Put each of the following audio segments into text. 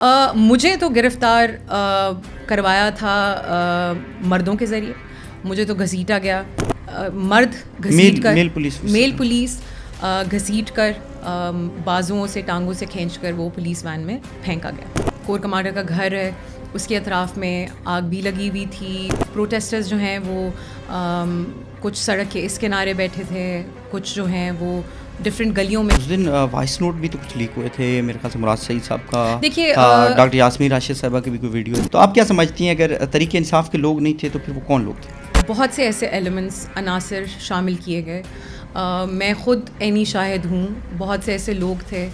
مجھے تو گرفتار کروایا تھا مردوں کے ذریعے. مجھے تو گھسیٹا گیا, مرد گھسیٹ کر, میل پولیس گھسیٹ کر بازوؤں سے ٹانگوں سے کھینچ کر وہ پولیس وین میں پھینکا گیا. کور کمانڈر کا گھر ہے, اس کے اطراف میں آگ بھی لگی ہوئی تھی. پروٹیسٹرز جو ہیں وہ کچھ سڑک کے اس کنارے بیٹھے تھے, کچھ جو ہیں وہ ڈفرینٹ گلیوں میں. اس دن وائس نوٹ بھی تو کچھ لیک ہوئے تھے میرے خیال سے, مراد سعید صاحب کا, دیکھیے ڈاکٹر یاسمین راشد صاحبہ کی بھی کوئی ویڈیو ہے. تو آپ کیا سمجھتی ہیں اگر تحریک انصاف کے لوگ نہیں تھے تو پھر وہ کون لوگ تھے؟ بہت سے ایسے ایلیمنٹس عناصر شامل کیے گئے. میں خود عینی شاہد ہوں. بہت سے ایسے لوگ تھے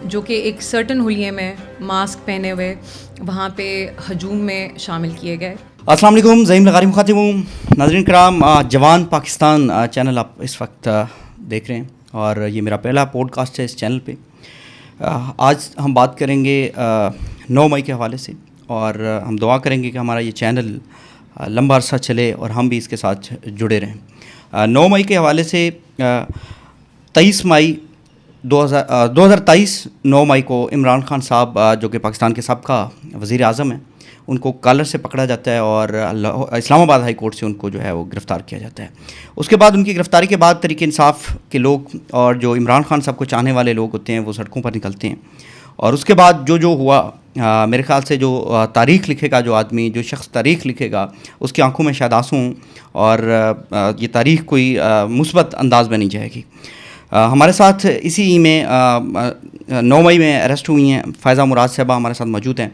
جو کہ ایک سرٹن حلیے میں ماسک پہنے ہوئے وہاں پہ ہجوم میں شامل کیے گئے. السلام علیکم, ظہیم لغاری مخاطب ہوں. ناظرین کرام, جوان پاکستان چینل آپ اس وقت دیکھ رہے ہیں اور یہ میرا پہلا پوڈ کاسٹ ہے اس چینل پہ. آج ہم بات کریں گے 9 مئی کے حوالے سے, اور ہم دعا کریں گے کہ ہمارا یہ چینل لمبا عرصہ چلے اور ہم بھی اس کے ساتھ جڑے رہیں. 9 مئی کے حوالے سے 23 مئی 2023 9 مئی کو عمران خان صاحب جو کہ پاکستان کے سابقہ وزیر اعظم ہیں, ان کو کالر سے پکڑا جاتا ہے اور اسلام آباد ہائی کورٹ سے ان کو جو ہے وہ گرفتار کیا جاتا ہے. اس کے بعد ان کی گرفتاری کے بعد تحریک انصاف کے لوگ اور جو عمران خان صاحب کو چاہنے والے لوگ ہوتے ہیں وہ سڑکوں پر نکلتے ہیں. اور اس کے بعد جو ہوا, میرے خیال سے جو تاریخ لکھے گا, جو آدمی جو شخص تاریخ لکھے گا, اس کی آنکھوں میں شاید آنسو ہوں اور یہ تاریخ کوئی مثبت انداز میں نہیں جائے گی. ہمارے ساتھ اسی میں 9 مئی میں اریسٹ ہوئی ہیں فائزہ مراد صاحبہ ہمارے ساتھ موجود ہیں.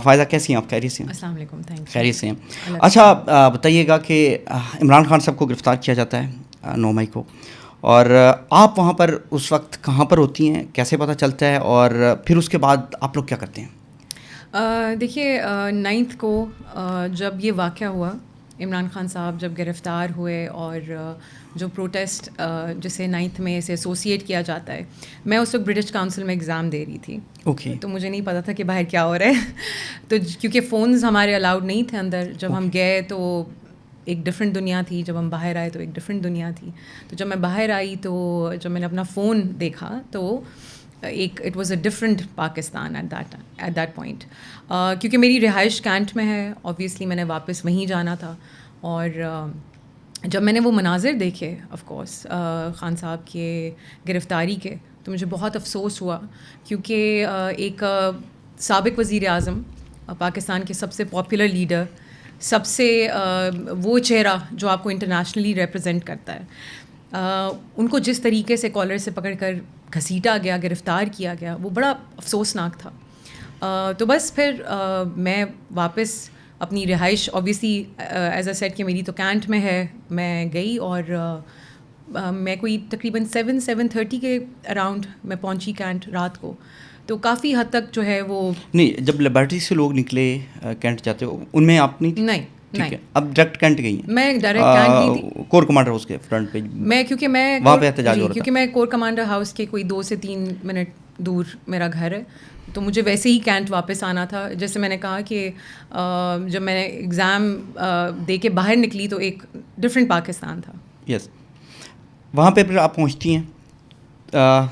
فائزہ کیسی ہیں آپ؟ خیریت سے ہیں؟ السلام علیکم. خیریت سے ہیں. اچھا بتائیے گا کہ عمران خان صاحب کو گرفتار کیا جاتا ہے 9 مئی کو, اور آپ وہاں پر اس وقت کہاں پر ہوتی ہیں, کیسے پتہ چلتا ہے, اور پھر اس کے بعد آپ لوگ کیا کرتے ہیں؟ دیکھیے 9 کو جب یہ واقعہ ہوا, عمران خان صاحب جب گرفتار ہوئے, اور جو پروٹیسٹ جسے 9 میں سے ایسوسیٹ کیا جاتا ہے, میں اس وقت برٹش کاؤنسل میں ایگزام دے رہی تھی. اوکے. تو مجھے نہیں پتا تھا کہ باہر کیا ہو رہا ہے. تو کیونکہ فونز ہمارے الاؤڈ نہیں تھے اندر, جب ہم گئے تو ایک ڈفرینٹ دنیا تھی, جب ہم باہر آئے تو ایک ڈفرینٹ دنیا تھی. تو جب میں باہر آئی تو جب میں نے اپنا فون دیکھا تو it was a different Pakistan at that point. کیونکہ میری رہائش کینٹ میں ہے, اوبویسلی میں نے واپس وہیں جانا تھا. اور جب میں نے وہ مناظر دیکھے آف کورس خان صاحب کے گرفتاری کے, تو مجھے بہت افسوس ہوا, کیونکہ ایک سابق وزیر اعظم, پاکستان کے سب سے پاپولر لیڈر, سب سے وہ چہرہ جو آپ کو انٹرنیشنلی ریپرزینٹ کرتا ہے, ان کو جس طریقے سے کالر سے پکڑ کر گھسیٹا گیا, گرفتار کیا گیا, وہ بڑا افسوسناک تھا. تو بس پھر میں واپس اپنی رہائش, اوبویسلی ایز اے سیٹ کہ میری تو کینٹ میں ہے, میں گئی اور میں کوئی تقریباً 7:30 کے اراؤنڈ میں پہنچی کینٹ رات کو. تو کافی حد تک جو ہے وہ نہیں, جب لیبارٹری سے لوگ نکلے کینٹ جاتے ہو, ان میں آپ نہیں تھی؟ نہیں. اب ڈائریکٹ کینٹ گئی ہیں؟ میں ڈائریکٹ کینٹ گئی تھی, کور کمانڈر ہاؤس کے فرنٹ پہ. میں کیونکہ میں وہاں پہ احتجاج ہو رہا تھا. کیونکہ میں کور کمانڈر ہاؤس کے کوئی 2 سے 3 منٹ دور میرا گھر ہے, تو مجھے ویسے ہی کینٹ واپس آنا تھا. جیسے میں نے کہا کہ جب میں نے ایگزام دے کے باہر نکلی تو ایک ڈفرینٹ پاکستان تھا. یس. وہاں پہ پھر آپ پہنچتی ہیں,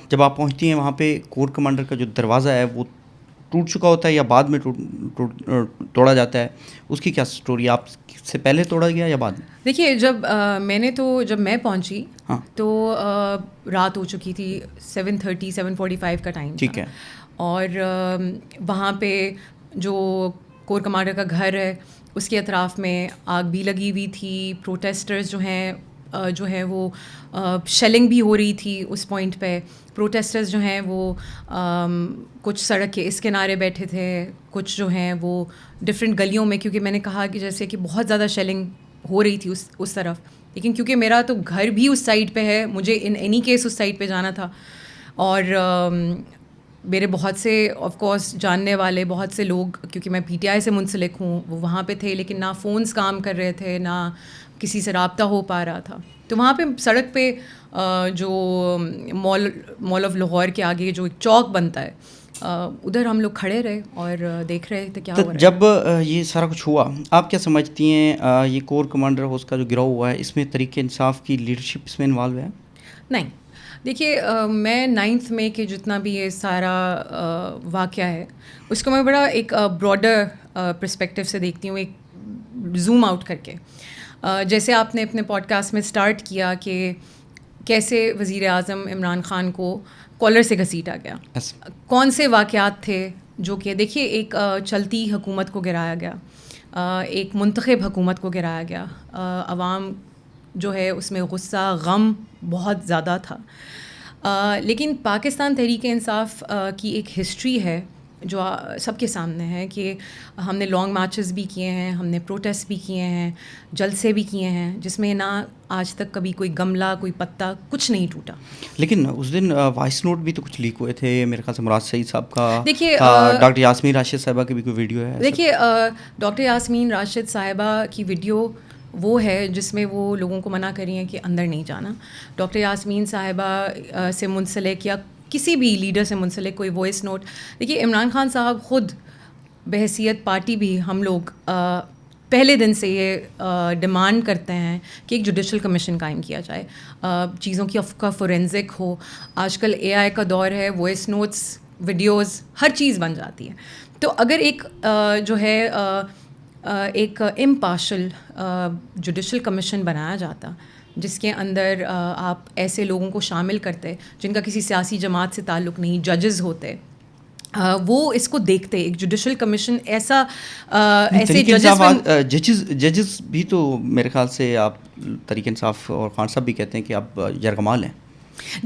جب آپ پہنچتی ہیں وہاں پہ کور کمانڈر کا جو دروازہ ہے وہ ٹوٹ چکا ہوتا ہے یا بعد میں توڑا جاتا ہے, اس کی کیا سٹوری؟ آپ سے پہلے توڑا گیا یا بعد میں؟ دیکھیے جب میں پہنچی تو رات ہو چکی تھی, 7:30 7:45 کا ٹائم. ٹھیک ہے. اور وہاں پہ جو کور کمانڈر کا گھر ہے اس کے اطراف میں آگ بھی لگی ہوئی تھی. پروٹیسٹرز جو ہیں وہ شیلنگ بھی ہو رہی تھی اس پوائنٹ پہ. پروٹیسٹرز جو ہیں وہ کچھ سڑک کے اس کنارے بیٹھے تھے, کچھ جو ہیں وہ ڈفرینٹ گلیوں میں, کیونکہ میں نے کہا کہ جیسے کہ بہت زیادہ شیلنگ ہو رہی تھی اس طرف. لیکن کیونکہ میرا تو گھر بھی اس سائڈ پہ ہے, مجھے ان اینی کیس اس سائڈ پہ جانا تھا. اور میرے بہت سے آف کورس جاننے والے بہت سے لوگ, کیونکہ میں PTI سے منسلک ہوں, وہ وہاں پہ تھے, لیکن نہ فونز کام کر رہے تھے, نہ کسی سے رابطہ ہو پا رہا تھا. تو وہاں پہ سڑک پہ جو مال آف لاہور کے آگے جو ایک چوک بنتا ہے, ادھر ہم لوگ کھڑے رہے اور دیکھ رہے تھے کیا ہو رہا ہے. جب یہ سارا کچھ ہوا, آپ کیا سمجھتی ہیں یہ کور کمانڈر ہاؤس کا جو گراؤ ہوا ہے, اس میں تحریک انصاف کی لیڈرشپ اس میں انوالو ہے؟ نہیں. دیکھیے میں 9th میں کہ جتنا بھی یہ سارا واقعہ ہے اس کو میں بڑا ایک براڈر پرسپیکٹیو سے دیکھتی ہوں, ایک زوم آؤٹ کر کے. جیسے آپ نے اپنے پوڈ کاسٹ میں اسٹارٹ کیا کہ کیسے وزیر اعظم عمران خان کو کالر سے گھسیٹا گیا, کون سے واقعات تھے جو کہ دیکھیے ایک چلتی حکومت کو گرایا گیا, ایک منتخب حکومت کو گرایا گیا, عوام جو ہے اس میں غصہ غم بہت زیادہ تھا. لیکن پاکستان تحریک انصاف کی ایک ہسٹری ہے جو سب کے سامنے ہے کہ ہم نے لانگ مارچز بھی کیے ہیں, ہم نے پروٹیسٹ بھی کیے ہیں, جلسے بھی کیے ہیں, جس میں نہ آج تک کبھی کوئی گملہ کوئی پتا کچھ نہیں ٹوٹا. لیکن اس دن وائس نوٹ بھی تو کچھ لیک ہوئے تھے میرے خیال سے, مراد سعید صاحب کا, دیکھیے ڈاکٹر یاسمین راشد صاحبہ کی بھی کوئی ویڈیو ہے. دیکھیے ڈاکٹر یاسمین راشد صاحبہ کی ویڈیو وہ ہے جس میں وہ لوگوں کو منع کری ہیں کہ اندر نہیں جانا. ڈاکٹر یاسمین صاحبہ سے منسلک یا کسی بھی لیڈر سے منسلک کوئی وائس نوٹ, دیکھیے عمران خان صاحب خود بحیثیت پارٹی بھی ہم لوگ پہلے دن سے یہ ڈیمانڈ کرتے ہیں کہ ایک جوڈیشل کمیشن قائم کیا جائے, چیزوں کا فورینزک ہو. آج کل AI کا دور ہے, وائس نوٹس ویڈیوز ہر چیز بن جاتی ہے. تو اگر ایک جو ہے ایک امپارشل جوڈیشل کمیشن بنایا جاتا جس کے اندر آپ ایسے لوگوں کو شامل کرتے جن کا کسی سیاسی جماعت سے تعلق نہیں, ججز ہوتے, وہ اس کو دیکھتے. ایک جوڈیشل کمیشن ایسا ایسے ججز بھی تو میرے خیال سے آپ تحریک انصاف اور خان صاحب بھی کہتے ہیں کہ آپ یرغمال ہیں.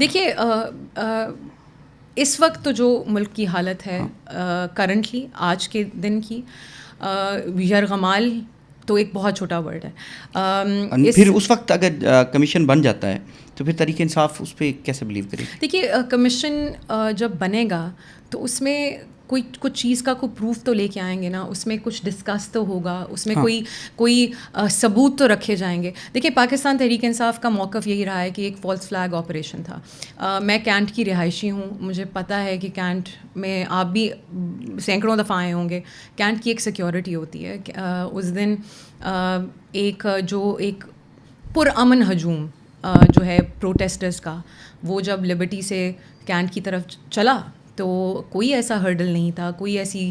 دیکھیے اس وقت تو جو ملک کی حالت ہے کرنٹلی آج کے دن کی, یرغمال تو ایک بہت چھوٹا ورڈ ہے. پھر اس وقت اگر کمیشن بن جاتا ہے تو پھر تحریک انصاف اس پہ کیسے بلیو کرے؟ دیکھیے کمیشن جب بنے گا تو اس میں کچھ چیز کا کوئی پروف تو لے کے آئیں گے نا, اس میں کچھ ڈسکس تو ہوگا, اس میں کوئی ثبوت تو رکھے جائیں گے. دیکھیے پاکستان تحریک انصاف کا موقف یہی رہا ہے کہ ایک فالس فلیگ آپریشن تھا. میں کینٹ کی رہائشی ہوں, مجھے پتہ ہے کہ کینٹ میں آپ بھی سینکڑوں دفعہ آئے ہوں گے. کینٹ کی ایک سیکیورٹی ہوتی ہے. اس دن ایک پرامن ہجوم جو ہے پروٹیسٹرز کا, وہ جب لبرٹی سے کینٹ کی طرف چلا تو کوئی ایسا ہرڈل نہیں تھا, کوئی ایسی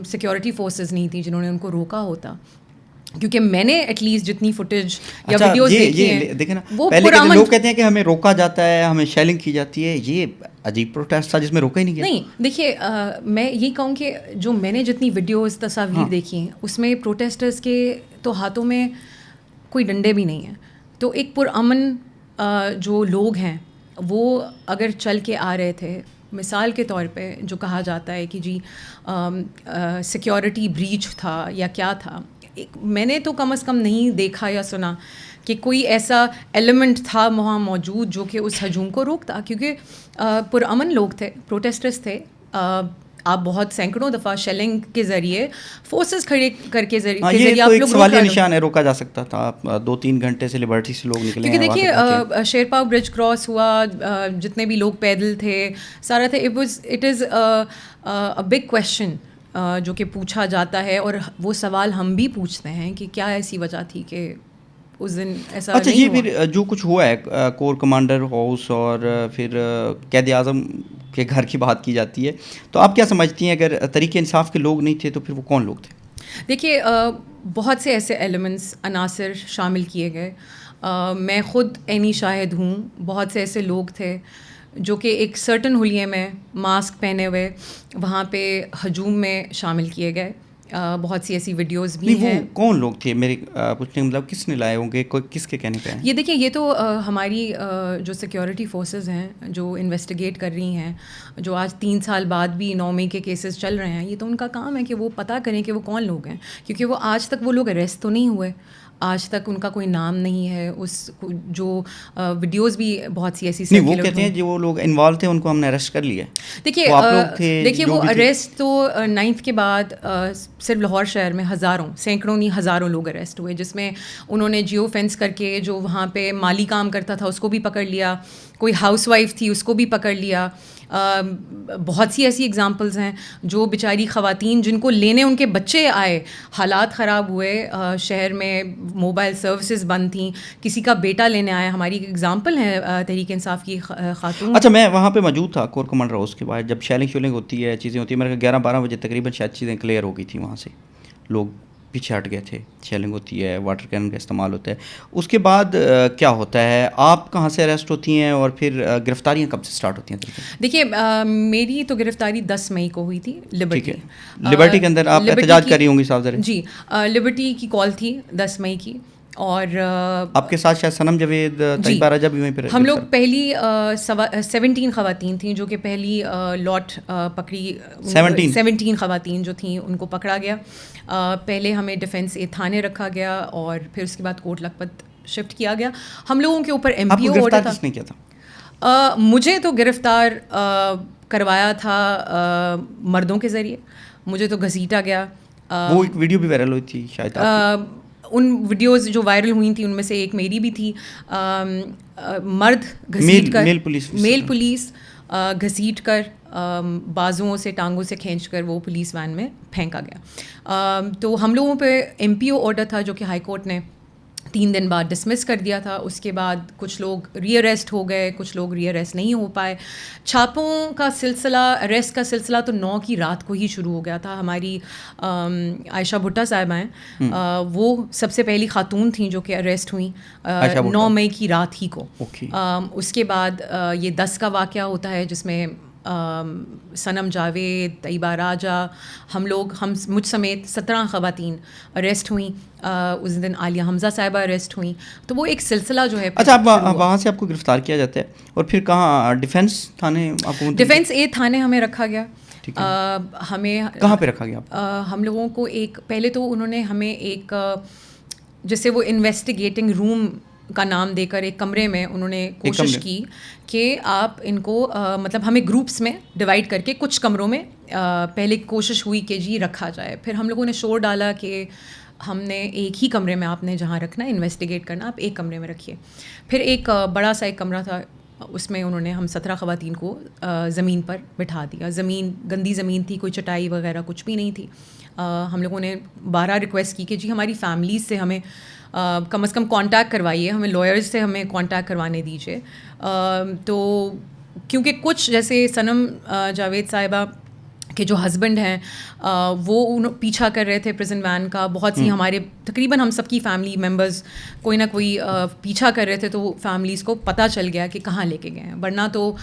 سیکیورٹی فورسز نہیں تھیں جنہوں نے ان کو روکا ہوتا. کیونکہ میں نے ایٹ لیسٹ جتنی فوٹیج یا ویڈیوز دیکھی ہیں دیکھیں نا, پہلے کے لوگ کہتے ہیں کہ ہمیں روکا جاتا ہے, ہمیں شیلنگ کی جاتی ہے. یہ عجیب پروٹیسٹ تھا جس میں روکا ہی نہیں گیا. نہیں دیکھیے میں یہی کہوں کہ جو میں نے جتنی ویڈیوز تصاویر دیکھی ہیں اس میں پروٹیسٹرز کے تو ہاتھوں میں کوئی ڈنڈے بھی نہیں ہیں. تو ایک پرامن جو لوگ ہیں وہ اگر چل کے آ رہے تھے, مثال کے طور پہ جو کہا جاتا ہے کہ جی سیکیورٹی بریچ تھا یا کیا تھا, میں نے تو کم از کم نہیں دیکھا یا سنا کہ کوئی ایسا ایلیمنٹ تھا وہاں موجود جو کہ اس ہجوم کو روکتا. کیونکہ پرامن لوگ تھے, پروٹیسٹرز تھے. آپ بہت سینکڑوں دفعہ شیلنگ کے ذریعے فورسز کھڑے کر کے ذریعے آپ لوگ سوالیہ نشان ہے, روکا جا سکتا تھا. 2-3 گھنٹے سے لبرٹی سے لوگ نکلے. کیونکہ دیکھیے شیرپا برج کراس ہوا, جتنے بھی لوگ پیدل تھے سارا تھے. It is a big question جو کہ پوچھا جاتا ہے, اور وہ سوال ہم بھی پوچھتے ہیں کہ کیا ایسی وجہ تھی کہ اس دن ایسا. اچھا یہ پھر جو کچھ ہوا ہے کور کمانڈر ہاؤس اور پھر قائد اعظم کے گھر کی بات کی جاتی ہے, تو آپ کیا سمجھتی ہیں اگر تحریک انصاف کے لوگ نہیں تھے تو پھر وہ کون لوگ تھے؟ دیکھیے بہت سے ایسے ایلیمنٹس عناصر شامل کیے گئے. میں خود عینی شاہد ہوں, بہت سے ایسے لوگ تھے جو کہ ایک سرٹن حلیے میں ماسک پہنے ہوئے وہاں پہ ہجوم میں شامل کیے گئے. بہت سی ایسی ویڈیوز بھی ہیں. وہ کون لوگ تھے میرے پوچھنے کا مطلب کس نے لائے ہوں گے, کوئی کس کے کہنے پہ ہیں؟ یہ دیکھیں یہ تو ہماری جو سیکیورٹی فورسز ہیں جو انویسٹیگیٹ کر رہی ہیں, جو آج 3 سال بعد بھی 9 مئی کے کیسز چل رہے ہیں, یہ تو ان کا کام ہے کہ وہ پتہ کریں کہ وہ کون لوگ ہیں. کیونکہ وہ آج تک وہ لوگ اریسٹ تو نہیں ہوئے, آج تک ان کا کوئی نام نہیں ہے. اس جو ویڈیوز بھی بہت سی ایسی نہیں, وہ کہتے ہیں جو وہ لوگ انوالو تھے ان کو ہم نے اریسٹ کر لیا. دیکھیے وہ اریسٹ تو 9th کے بعد صرف لاہور شہر میں سینکڑوں نہیں ہزاروں لوگ اریسٹ ہوئے, جس میں انہوں نے جیو فینس کر کے جو وہاں پہ مالی کام کرتا تھا اس کو بھی پکڑ لیا, کوئی ہاؤس وائف تھی اس کو بھی پکڑ لیا. بہت سی ایسی ایگزامپلز ہیں جو بیچاری خواتین جن کو لینے ان کے بچے آئے, حالات خراب ہوئے, شہر میں موبائل سروسز بند تھیں, کسی کا بیٹا لینے آیا. ہماری ایک ایگزامپل ہے تحریک انصاف کی خاتون. اچھا, میں وہاں پہ موجود تھا کور کمانڈر ہاؤس کے باہر جب شیلنگ ہوتی ہے, چیزیں ہوتی ہیں. میرے 11-12 بجے تقریباً شاید چیزیں کلیئر ہو گئی تھیں وہاں سے, لوگ پیچھے ہٹ گئے تھے. شیلنگ ہوتی ہے, واٹر کینن کا استعمال ہوتا ہے. اس کے بعد کیا ہوتا ہے, آپ کہاں سے اریسٹ ہوتی ہیں اور پھر گرفتاریاں کب سے سٹارٹ ہوتی ہیں؟ دیکھیے میری تو گرفتاری 10 مئی کو ہوئی تھی لبرٹی. لبرٹی کے اندر آپ احتجاج کر رہی ہوں گی صاحب ذرا. جی, لبرٹی کی کال تھی 10 مئی کی, اور آپ کے ساتھ شاید صنم جاوید, طیبہ رجا بھی وہیں پہ. ہم لوگ پہلی 17 خواتین تھیں جو کہ پہلی لاٹ پکڑی. 17 خواتین جو تھیں ان کو پکڑا گیا. پہلے ہمیں ڈیفینس اے تھانے رکھا گیا اور پھر اس کے بعد کوٹ لکھپت شفٹ کیا گیا. ہم لوگوں کے اوپر ایم پی او آرڈر تھا. کس نے کیا تھا؟ مجھے تو گرفتار کروایا تھا مردوں کے ذریعے, مجھے تو گھسیٹا گیا. وہ ایک ویڈیو بھی وائرل ہوئی تھی شاید. ان ویڈیوز جو وائرل ہوئی تھیں ان میں سے ایک میری بھی تھی. مرد گھسیٹ کر, میل پولیس گھسیٹ کر بازوؤں سے ٹانگوں سے کھینچ کر وہ پولیس وین میں پھینکا گیا. تو ہم لوگوں پہ ایم پی او آرڈر تھا جو کہ ہائی کورٹ نے 3 دن بعد ڈسمس کر دیا تھا. اس کے بعد کچھ لوگ ری اریسٹ ہو گئے, کچھ لوگ ری اریسٹ نہیں ہو پائے. چھاپوں کا سلسلہ, اریسٹ کا سلسلہ تو 9 کی رات کو ہی شروع ہو گیا تھا. ہماری عائشہ بھٹا صاحبہ ہیں, وہ سب سے پہلی خاتون تھیں جو کہ اریسٹ ہوئیں 9 مئی کی رات ہی کو. اس کے بعد یہ 10 کا واقعہ ہوتا ہے جس میں صنم جاوید, طیبہ راجا, مجھ سمیت 17 خواتین اریسٹ ہوئیں. اس دن عالیہ حمزہ صاحبہ اریسٹ ہوئیں. تو وہ ایک سلسلہ جو ہے. اچھا, وہاں سے آپ کو گرفتار کیا جاتا ہے اور پھر کہاں ڈیفینس تھانے؟ ڈیفینس اے تھانے ہمیں رکھا گیا. ہمیں کہاں پہ رکھا گیا؟ ہم لوگوں کو ایک پہلے تو انہوں نے ہمیں ایک جیسے وہ انویسٹیگیٹنگ روم کا نام دے کر ایک کمرے میں انہوں نے کوشش کی کہ آپ ان کو مطلب ہمیں گروپس میں ڈیوائڈ کر کے کچھ کمروں میں پہلے کوشش ہوئی کہ جی رکھا جائے. پھر ہم لوگوں نے شور ڈالا کہ ہم نے ایک ہی کمرے میں آپ نے جہاں رکھنا ہے انویسٹیگیٹ کرنا آپ ایک کمرے میں رکھیے. پھر ایک بڑا سا ایک کمرہ تھا, اس میں انہوں نے ہم 17 خواتین کو زمین پر بٹھا دیا. زمین گندی زمین تھی, کوئی چٹائی وغیرہ کچھ بھی نہیں تھی. ہم لوگوں نے 12 ریکویسٹ کی کہ جی ہماری فیملیز سے ہمیں کم از کم کانٹیکٹ کروائیے, ہمیں لائرز سے ہمیں کانٹیکٹ کروانے دیجیے. تو کیونکہ کچھ جیسے صنم جاوید صاحبہ کے جو ہسبینڈ ہیں وہ پیچھا کر رہے تھے پریزن وین کا. بہت سی ہمارے تقریباً ہم سب کی فیملی ممبرز کوئی نہ کوئی پیچھا کر رہے تھے, تو فیملیز کو پتہ چل گیا کہ کہاں لے کے گئے ہیں. ورنہ تو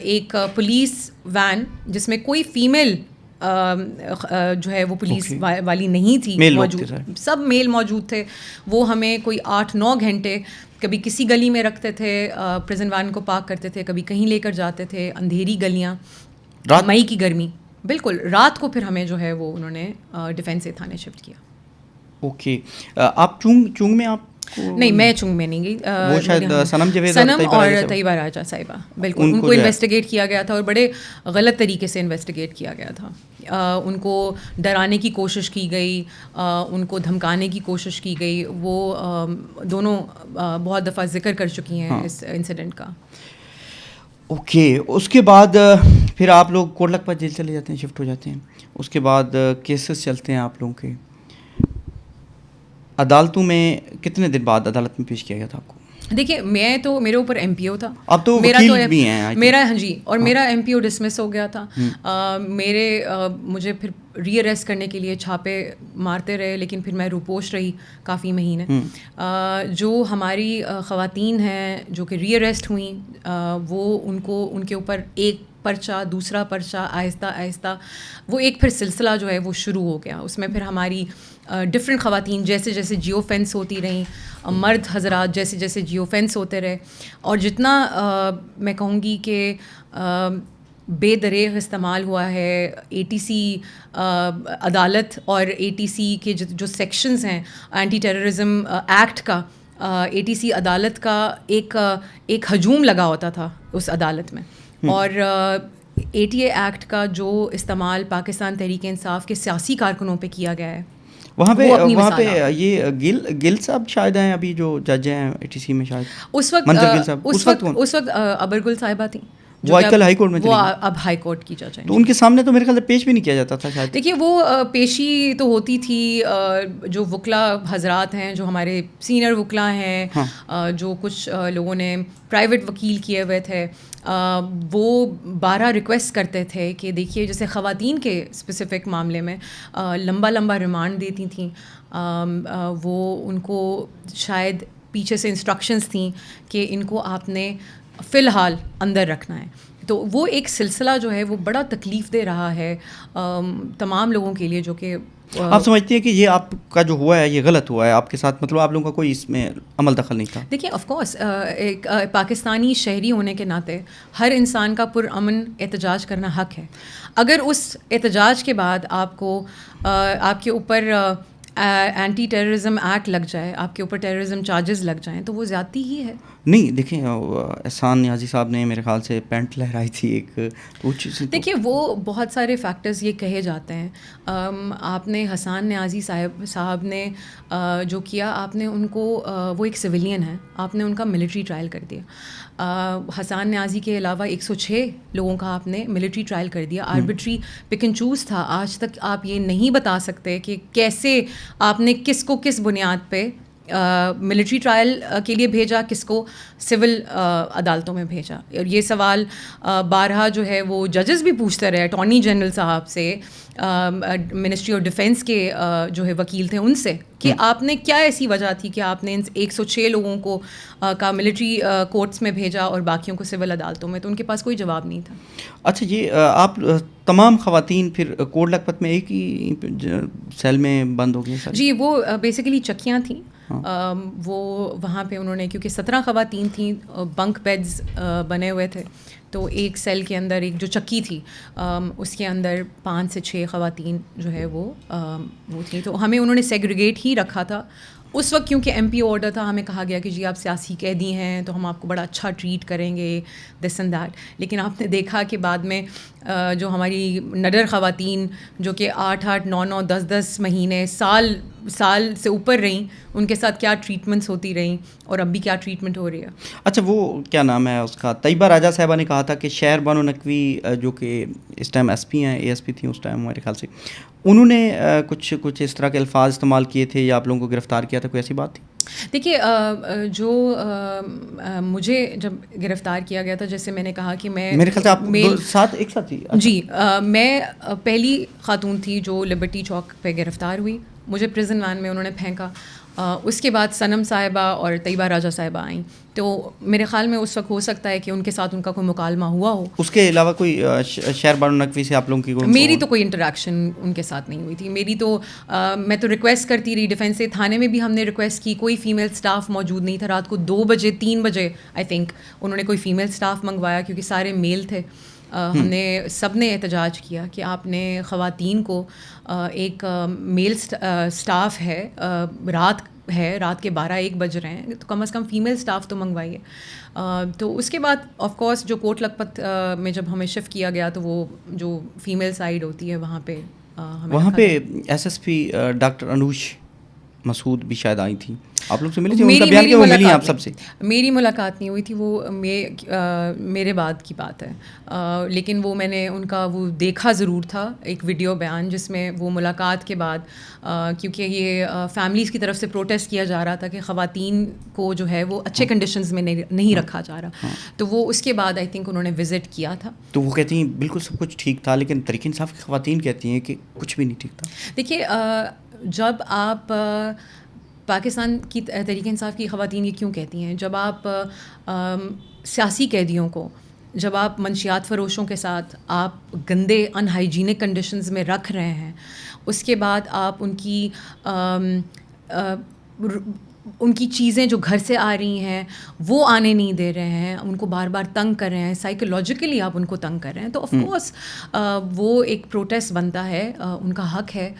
ایک پولیس وین جس میں کوئی فیمیل جو ہے وہ پولیس والی نہیں تھی موجود, سب میل موجود تھے. وہ ہمیں کوئی 8-9 گھنٹے کبھی کسی گلی میں رکھتے تھے, پریزن وین کو پارک کرتے تھے, کبھی کہیں لے کر جاتے تھے. اندھیری گلیاں, مئی کی گرمی, بالکل رات کو پھر ہمیں جو ہے وہ انہوں نے ڈیفینس تھانے شفٹ کیا. اوکے, آپ چونگ میں آپ نہیں, میں چونگ میں نہیں گئی. وہ شاید صنم اور طیبہ راجا صاحبہ, بالکل ان کو انویسٹیگیٹ کیا گیا تھا اور بڑے غلط طریقے سے انویسٹیگیٹ کیا گیا تھا. ان کو ڈرانے کی کوشش کی گئی, ان کو دھمکانے کی کوشش کی گئی. وہ دونوں بہت دفعہ ذکر کر چکی ہیں اس انسیڈنٹ کا. اوکے, اس کے بعد پھر آپ لوگ کوٹ لکھپت جیل چلے جاتے ہیں, شفٹ ہو جاتے ہیں. اس کے بعد کیسز چلتے ہیں آپ لوگوں کے عدالتوں میں. کتنے دن بعد عدالت میں پیش کیا گیا تھا آپ کو؟ دیکھیے میں تو میرے اوپر ایم پی او تھا, اب تو وکیل بھی ہیں میرا, ہاں جی, اور میرا ایم پی او ڈسمس ہو گیا تھا. مجھے پھر ری اریسٹ کرنے کے لیے چھاپے مارتے رہے, لیکن پھر میں روپوش رہی کافی مہینے. جو ہماری خواتین ہیں جو کہ ری اریسٹ ہوئیں, وہ ان کے اوپر ایک پرچہ, دوسرا پرچہ, آہستہ آہستہ وہ ایک پھر سلسلہ جو ہے وہ شروع ہو گیا. اس میں پھر ہماری ڈفرینٹ خواتین جیسے جیسے جیو فینس ہوتی رہیں, مرد حضرات جیسے جیسے جیو فینس ہوتے رہے, اور جتنا میں کہوں گی کہ بے دریغ استعمال ہوا ہے اے ٹی سی عدالت اور اے ٹی سی کے جو سیکشنز ہیں اینٹی ٹیررزم ایکٹ کا, اے ٹی سی عدالت کا ایک ہجوم لگا ہوتا تھا اس عدالت میں. اور اے ٹی اے ایکٹ کا جو استعمال پاکستان تحریک انصاف کے سیاسی کارکنوں پہ کیا گیا ہے, وہاں پہ یہ گل صاحب شاید ہیں ابھی جو جج ہیں ATC میں شاید اس وقت ابرگل صاحبہ تھیں وہ آج کل ہائی کورٹ میں وہ اب ہائی کورٹ کی جج ہیں. تو ان کے سامنے تو میرے خیال سے پیش بھی نہیں کیا جاتا تھا شاید. دیکھیے وہ پیشی تو ہوتی تھی جو وکلا حضرات ہیں جو ہمارے سینئر وکلا ہیں جو کچھ لوگوں نے پرائیویٹ وکیل کیے ہوئے تھے وہ 12 ریکویسٹ کرتے تھے کہ دیکھیے جیسے خواتین کے اسپیسیفک معاملے میں لمبا ریمانڈ دیتی تھیں. وہ ان کو شاید پیچھے سے انسٹرکشنز تھیں کہ ان کو آپ نے فی الحال اندر رکھنا ہے. تو وہ ایک سلسلہ جو ہے وہ بڑا تکلیف دہ رہا ہے تمام لوگوں کے لیے جو کہ آپ سمجھتے ہیں کہ یہ آپ کا جو ہوا ہے یہ غلط ہوا ہے آپ کے ساتھ, مطلب آپ لوگوں کا کوئی اس میں عمل دخل نہیں تھا؟ دیکھیے آف کورس ایک پاکستانی شہری ہونے کے ناطے ہر انسان کا پرامن احتجاج کرنا حق ہے. اگر اس احتجاج کے بعد آپ کو آپ کے اوپر اینٹی ٹیررزم ایکٹ لگ جائے, آپ کے اوپر ٹیررزم چارجز لگ جائیں تو وہ زیادتی ہی ہے. نہیں دیکھیں احسان نیازی صاحب نے میرے خیال سے پینٹ لہرائی تھی ایک, دیکھیے وہ بہت سارے فیکٹرز یہ کہے جاتے ہیں. آپ نے حسان نیازی صاحب نے جو کیا, آپ نے ان کو, وہ ایک سویلین ہیں, آپ نے ان کا ملٹری ٹرائل کر دیا. حسان نیازی کے علاوہ 106 لوگوں کا آپ نے ملٹری ٹرائل کر دیا. آربیٹری پک اینڈ چوز تھا. آج تک آپ یہ نہیں بتا سکتے کہ کیسے آپ نے کس کو کس بنیاد پہ ملٹری ٹرائل کے لیے بھیجا, کس کو سول عدالتوں میں بھیجا. اور یہ سوال بارہا جو ہے وہ ججز بھی پوچھتے رہے, اٹارنی جنرل صاحب سے, منسٹری آف ڈیفینس کے جو ہے وکیل تھے ان سے, کہ آپ نے کیا ایسی وجہ تھی کہ آپ نے 106 لوگوں کو کا ملٹری کورٹس میں بھیجا اور باقیوں کو سول عدالتوں میں. تو ان کے پاس کوئی جواب نہیں تھا. اچھا یہ آپ تمام خواتین پھر کوٹ لکھپت میں ایک ہی سیل میں بند ہو گئی سر؟ جی وہ بیسیکلی چکیاں تھیں. وہ وہاں پہ انہوں نے, کیونکہ 17 خواتین تھیں, بنک بیڈز بنے ہوئے تھے, تو ایک سیل کے اندر ایک جو چکی تھی اس کے اندر 5 سے 6 خواتین جو ہے وہ تھیں. تو ہمیں انہوں نے سیگریگیٹ ہی رکھا تھا اس وقت, کیونکہ MP آرڈر تھا. ہمیں کہا گیا کہ جی آپ سیاسی قیدی ہیں تو ہم آپ کو بڑا اچھا ٹریٹ کریں گے, دس اینڈ دیٹ. لیکن آپ نے دیکھا کہ بعد میں جو ہماری نڈر خواتین جو کہ 8-8, 9-9, 10-10 مہینے, سال سے اوپر رہیں, ان کے ساتھ کیا ٹریٹمنٹس ہوتی رہیں اور اب بھی کیا ٹریٹمنٹ ہو رہی ہے. اچھا وہ کیا نام ہے اس کا, طیبہ راجہ صاحبہ نے کہا تھا کہ شہر بانو نقوی جو کہ اس ٹائم SP ہیں, ASP تھیں اس ٹائم میرے خیال سے, انہوں نے کچھ اس طرح کے الفاظ استعمال کیے تھے یا آپ لوگوں کو گرفتار کیا تھا, کوئی ایسی بات تھی؟ دیکھیے جو مجھے جب گرفتار کیا گیا تھا, جیسے میں نے کہا کہ میں, میرے خیال سے آپ ایک ساتھ تھی. جی میں پہلی خاتون تھی جو لبرٹی چوک پہ گرفتار ہوئی. مجھے پریزن وین میں انہوں نے پھینکا. اس کے بعد صنم صاحبہ اور طیبہ راجہ صاحبہ آئیں. تو میرے خیال میں اس وقت ہو سکتا ہے کہ ان کے ساتھ ان کا کوئی مکالمہ ہوا ہو. اس کے علاوہ کوئی شہر بانو نقوی سے آپ لوگوں کی میری تو کوئی انٹریکشن ان کے ساتھ نہیں ہوئی تھی. میری تو میں تو ریکویسٹ کرتی رہی ڈیفینس سے, تھانے میں بھی ہم نے ریکویسٹ کی, کوئی فیمیل اسٹاف موجود نہیں تھا. رات کو 2 بجے 3 بجے آئی تھنک انہوں نے کوئی فیمیل اسٹاف منگوایا, کیونکہ سارے میل تھے. ہم نے سب نے احتجاج کیا کہ آپ نے خواتین کو ایک میل اسٹاف ہے, رات کے 12-1 بج رہے ہیں, تو کم از کم فیمیل اسٹاف تو منگوائیے. تو اس کے بعد آف کورس جو کوٹ لکھپت میں جب ہمیں شفٹ کیا گیا تو وہ جو فیمیل سائڈ ہوتی ہے وہاں پہ SSP ڈاکٹر انوش مسعود بھی شاید آئی تھیں, آپ لوگ سے ملی تھی؟ ان کا بیان کیا وہ ملی آپ سب سے؟ میری ملاقات نہیں ہوئی تھی, وہ میرے بعد کی بات ہے. لیکن وہ میں نے ان کا وہ دیکھا ضرور تھا, ایک ویڈیو بیان جس میں وہ ملاقات کے بعد, کیونکہ یہ فیملیز کی طرف سے پروٹیسٹ کیا جا رہا تھا کہ خواتین کو جو ہے وہ اچھے کنڈیشنز میں نہیں رکھا جا رہا, تو وہ اس کے بعد آئی تھنک انہوں نے وزٹ کیا تھا. تو وہ کہتی ہیں بالکل سب کچھ ٹھیک تھا, لیکن تحریک انصاف کی خواتین کہتی ہیں کہ کچھ بھی نہیں ٹھیک تھا. دیکھیے جب آپ پاکستان کی تحریک انصاف کی خواتین یہ کیوں کہتی ہیں, جب آپ سیاسی قیدیوں کو, جب آپ منشیات فروشوں کے ساتھ آپ گندے ان ہائیجینک کنڈیشنز میں رکھ رہے ہیں, اس کے بعد آپ ان کی چیزیں جو گھر سے آ رہی ہیں وہ آنے نہیں دے رہے ہیں, ان کو بار بار تنگ کر رہے ہیں, سائیکولوجیکلی آپ ان کو تنگ کر رہے ہیں, تو آف کورس وہ ایک پروٹیسٹ بنتا ہے, ان کا حق ہے,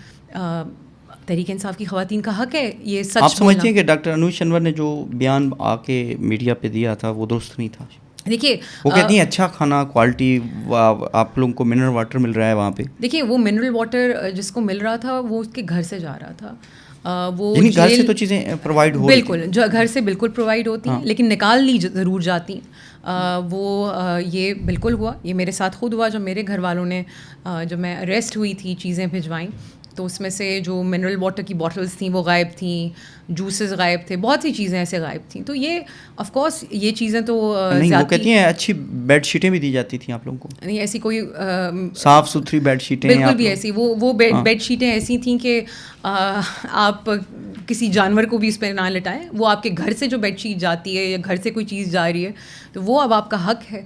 تحریک انصاف کی خواتین کا حق ہے یہ سچ. آپ سمجھتے ہیں کہ ڈاکٹر انوش انور نے جو بیان آ کے میڈیا پہ دیا تھا وہ درست نہیں تھا؟ دیکھیے وہ کہتی ہیں اچھا کھانا کوالٹی، آپ لوگوں کو منرل واٹر مل رہا ہے وہاں پہ. دیکھیے وہ منرل واٹر جس کو مل رہا تھا وہ اس کے گھر سے جا رہا تھا. وہ یعنی گھر سے تو چیزیں پرووائڈ ہو رہی تھیں. بالکل گھر سے بالکل پرووائڈ ہوتی ہیں لیکن نکال لی ضرور جاتی. وہ یہ بالکل ہوا، یہ میرے ساتھ خود ہوا. جب میرے گھر والوں نے جب میں اریسٹ ہوئی تھی چیزیں بھجوائیں تو اس میں سے جو منرل واٹر کی باٹلس تھیں وہ غائب تھیں، جوسز غائب تھے، بہت سی چیزیں ایسے غائب تھیں. تو یہ آف کورس یہ چیزیں تو نہیں، وہ کہتی ہیں اچھی بیڈ شیٹیں بھی دی جاتی تھیں آپ لوگوں کو. نہیں ایسی کوئی صاف ستھری بیڈ شیٹیں بالکل بھی ایسی وہ بیڈ شیٹیں ایسی تھیں کہ آپ کسی جانور کو بھی اس پہ نہ لٹائیں. وہ آپ کے گھر سے جو بیڈ شیٹ جاتی ہے یا گھر سے کوئی چیز جا رہی ہے تو وہ اب آپ کا حق ہے